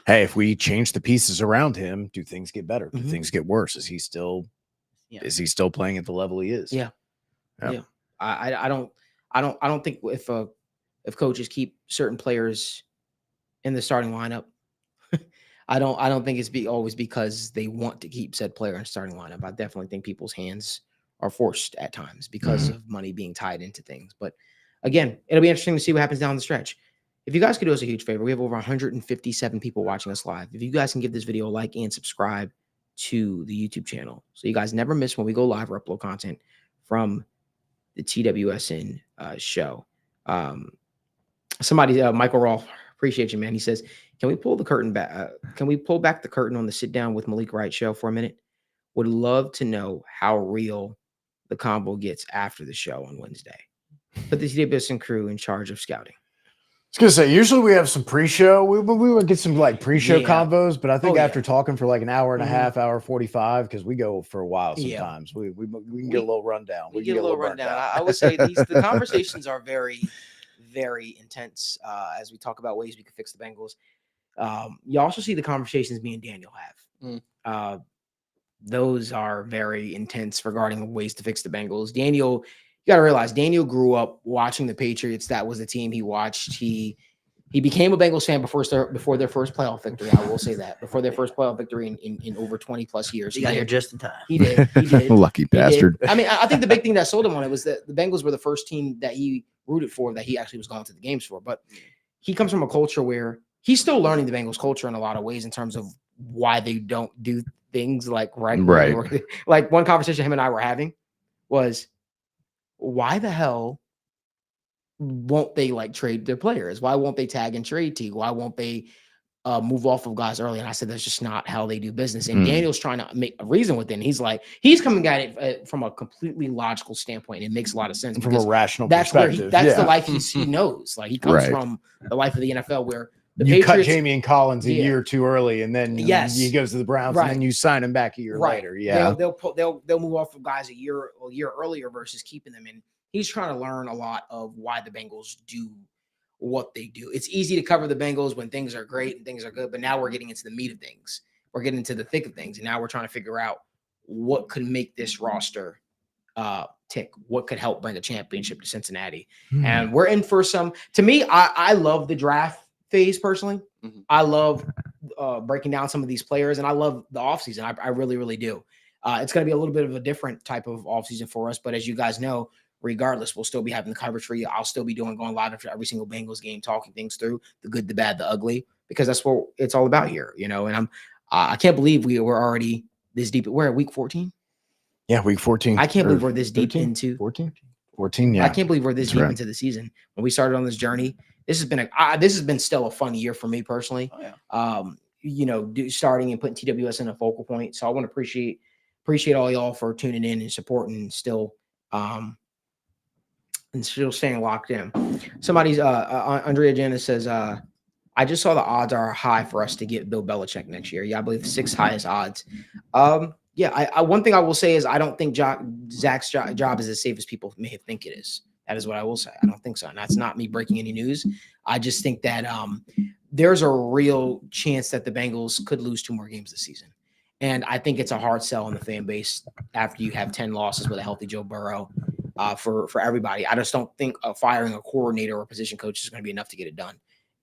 hey, if we change the pieces around him, do things get better? Do things get worse? Is he still playing at the level he is? Yeah. I don't think if coaches keep certain players in the starting lineup, I don't think it's always because they want to keep said player in starting lineup. I definitely think people's hands are forced at times because of money being tied into things. But again, it'll be interesting to see what happens down the stretch. If you guys could do us a huge favor, we have over 157 people watching us live. If you guys can give this video a like and subscribe to the YouTube channel, so you guys never miss when we go live or upload content from the TWSN show. Somebody, Michael Rolfe, appreciate you, man. He says, can we pull the curtain back? Can we pull back the curtain on the Sit Down with Malik Wright show for a minute? Would love to know how real the combo gets after the show on Wednesday. Put the TWSN crew in charge of scouting. I was gonna say, usually we have some pre-show. We would get some like pre-show combos, but I think after talking for like an hour and a half, hour 45, because we go for a while sometimes. We can get a little rundown. We get a little rundown. I would say the conversations are very, very intense as we talk about ways we can fix the Bengals. You also see the conversations me and Daniel have. Those are very intense regarding ways to fix the Bengals. Daniel, you got to realize Daniel grew up watching the Patriots. That was the team he watched. He became a Bengals fan before their first playoff victory. I will say that before their first playoff victory in over 20 plus years. He got here just in time. He did. Lucky bastard. I mean, I think the big thing that sold him on it was that the Bengals were the first team that he rooted for that he actually was going to the games for. But he comes from a culture where he's still learning the Bengals culture in a lot of ways in terms of why they don't do things like right. Like one conversation him and I were having was, why the hell won't they like trade their players? Why won't they tag and trade Teague? Why won't they move off of guys early? And I said, that's just not how they do business. And Daniel's trying to make a reason with it. And he's coming at it from a completely logical standpoint. It makes a lot of sense. From a rational perspective. That's the life he knows. Like he comes from the life of the NFL where the you Patriots, cut Jamie and Collins a year too early, and then he goes to the Browns, and then you sign him back a year later. Yeah, they'll move off of guys a year earlier versus keeping them in. He's trying to learn a lot of why the Bengals do what they do. It's easy to cover the Bengals when things are great and things are good, but now we're getting into the meat of things. We're getting into the thick of things, and now we're trying to figure out what could make this roster tick. What could help bring a championship to Cincinnati? And we're in for some. To me, I love the draft phase personally. I love breaking down some of these players, and I love the offseason. I really, really do. It's going to be a little bit of a different type of offseason for us, but as you guys know, regardless, we'll still be having the coverage for you. I'll still be going live after every single Bengals game, talking things through, the good, the bad, the ugly, because that's what it's all about here, And I can't believe we're already this deep. We're at week 14. Yeah, week 14. I can't believe we're this deep into 14. Yeah, I can't believe we're this deep into the season. When we started on this journey, this has been still a fun year for me personally. Starting and putting TWS in a focal point. So I want to appreciate all y'all for tuning in and supporting and still staying locked in. Somebody's Andrea Janice says, I just saw the odds are high for us to get Bill Belichick next year. Yeah, I believe the 6th highest odds. One thing I will say is I don't think Zach's job is as safe as people may think it is. That is what I will say. I don't think so. And that's not me breaking any news. I just think that there's a real chance that the Bengals could lose 2 more games this season. And I think it's a hard sell on the fan base after you have 10 losses with a healthy Joe Burrow for everybody. I just don't think firing a coordinator or a position coach is going to be enough to get it done.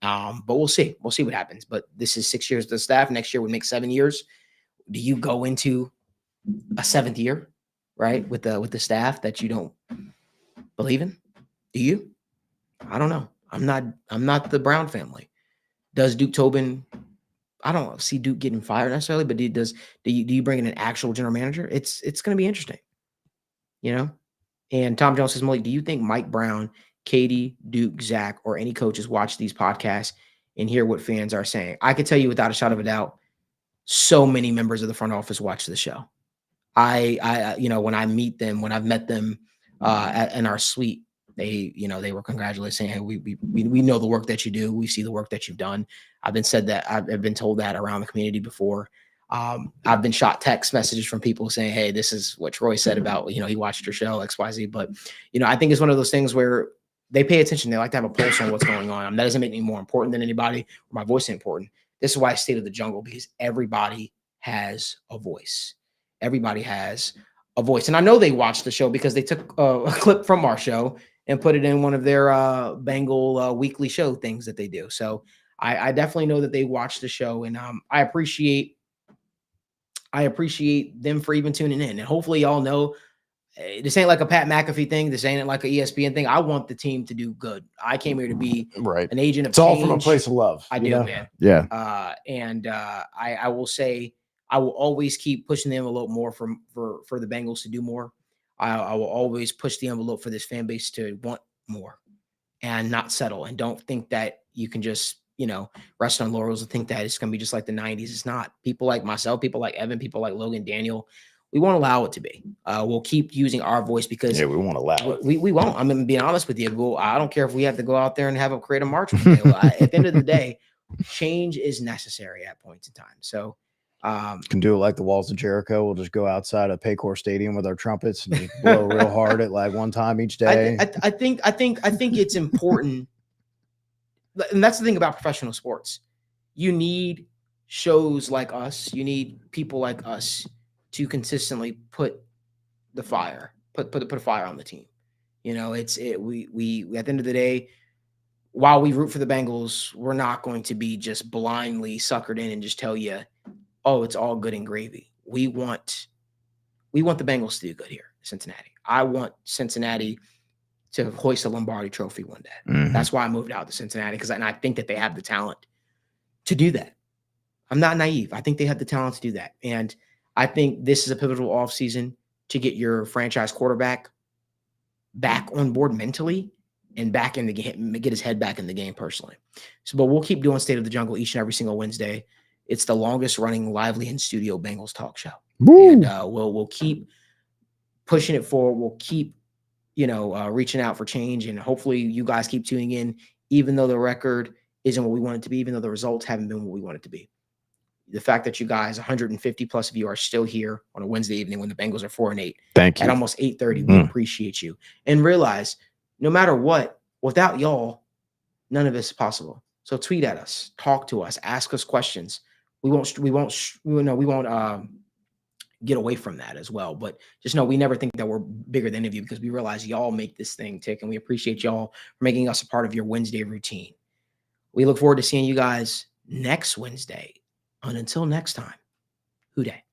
But we'll see. We'll see what happens. But this is 6 years to the staff. Next year would make 7 years. Do you go into a 7th year, right, with the staff that you don't believing? Do you? I don't know. I'm not the Brown family. Does Duke Tobin? I don't see Duke getting fired necessarily, but do you bring in an actual general manager? It's going to be interesting, you know. And Tom Jones says, Malik, do you think Mike Brown, Katie, Duke, Zach, or any coaches watch these podcasts and hear what fans are saying? I can tell you without a shadow of a doubt, so many members of the front office watch the show. I when I meet them, when I've met them in our suite, they were congratulating, saying, hey, we know the work that you do. We see the work that you've done. I've been told that around the community before. I've been shot text messages from people saying, hey, this is what Troy said about, he watched your show, XYZ. But, I think it's one of those things where they pay attention. They like to have a pulse on what's going on. That doesn't make me more important than anybody, or my voice is important. This is why I State of the Jungle, because everybody has a voice. Everybody has a voice. And I know they watched the show because they took a clip from our show and put it in one of their Bengal weekly show things that they do. So I definitely know that they watched the show, and I appreciate them for even tuning in. And hopefully y'all know this ain't like a Pat McAfee thing. This ain't like an ESPN thing. I want the team to do good. I came here to be an agent of It's all change. from a place of love. I do, man. Yeah. I will say I will always keep pushing the envelope more for the Bengals to do more. I will always push the envelope for this fan base to want more and not settle, and don't think that you can just, rest on laurels and think that it's going to be just like the 90s. It's not. People like myself, people like Evan, people like Logan, Daniel, we won't allow it to be. We'll keep using our voice because we won't allow it. We won't. I'm being honest with you. I don't care if we have to go out there and have them create a march. At the end of the day, change is necessary at points in time. So can do it like the walls of Jericho. We'll just go outside of Paycor Stadium with our trumpets and just blow real hard at like one time each day. I think it's important. And that's the thing about professional sports. You need shows like us. You need people like us to consistently put the fire, put a fire on the team. We at the end of the day, while we root for the Bengals, we're not going to be just blindly suckered in and just tell you, oh, it's all good and gravy. We want the Bengals to do good here in Cincinnati. I want Cincinnati to hoist a Lombardi trophy one day. Mm-hmm. That's why I moved out to Cincinnati, because I think that they have the talent to do that. I'm not naive. I think they have the talent to do that. And I think this is a pivotal offseason to get your franchise quarterback back on board mentally and back in the game, get his head back in the game personally. So, but we'll keep doing State of the Jungle each and every single Wednesday. It's the longest running lively in studio Bengals talk show. Woo! And we'll keep pushing it forward. We'll keep, reaching out for change. And hopefully you guys keep tuning in, even though the record isn't what we want it to be, even though the results haven't been what we want it to be. The fact that you guys, 150 plus of you, are still here on a Wednesday evening when the Bengals are 4-8. Thank you. At almost 8:30, we appreciate you. And realize, no matter what, without y'all, none of this is possible. So tweet at us, talk to us, ask us questions. We won't get away from that as well. But just know we never think that we're bigger than any of you, because we realize y'all make this thing tick, and we appreciate y'all for making us a part of your Wednesday routine. We look forward to seeing you guys next Wednesday. And until next time, Hoo day.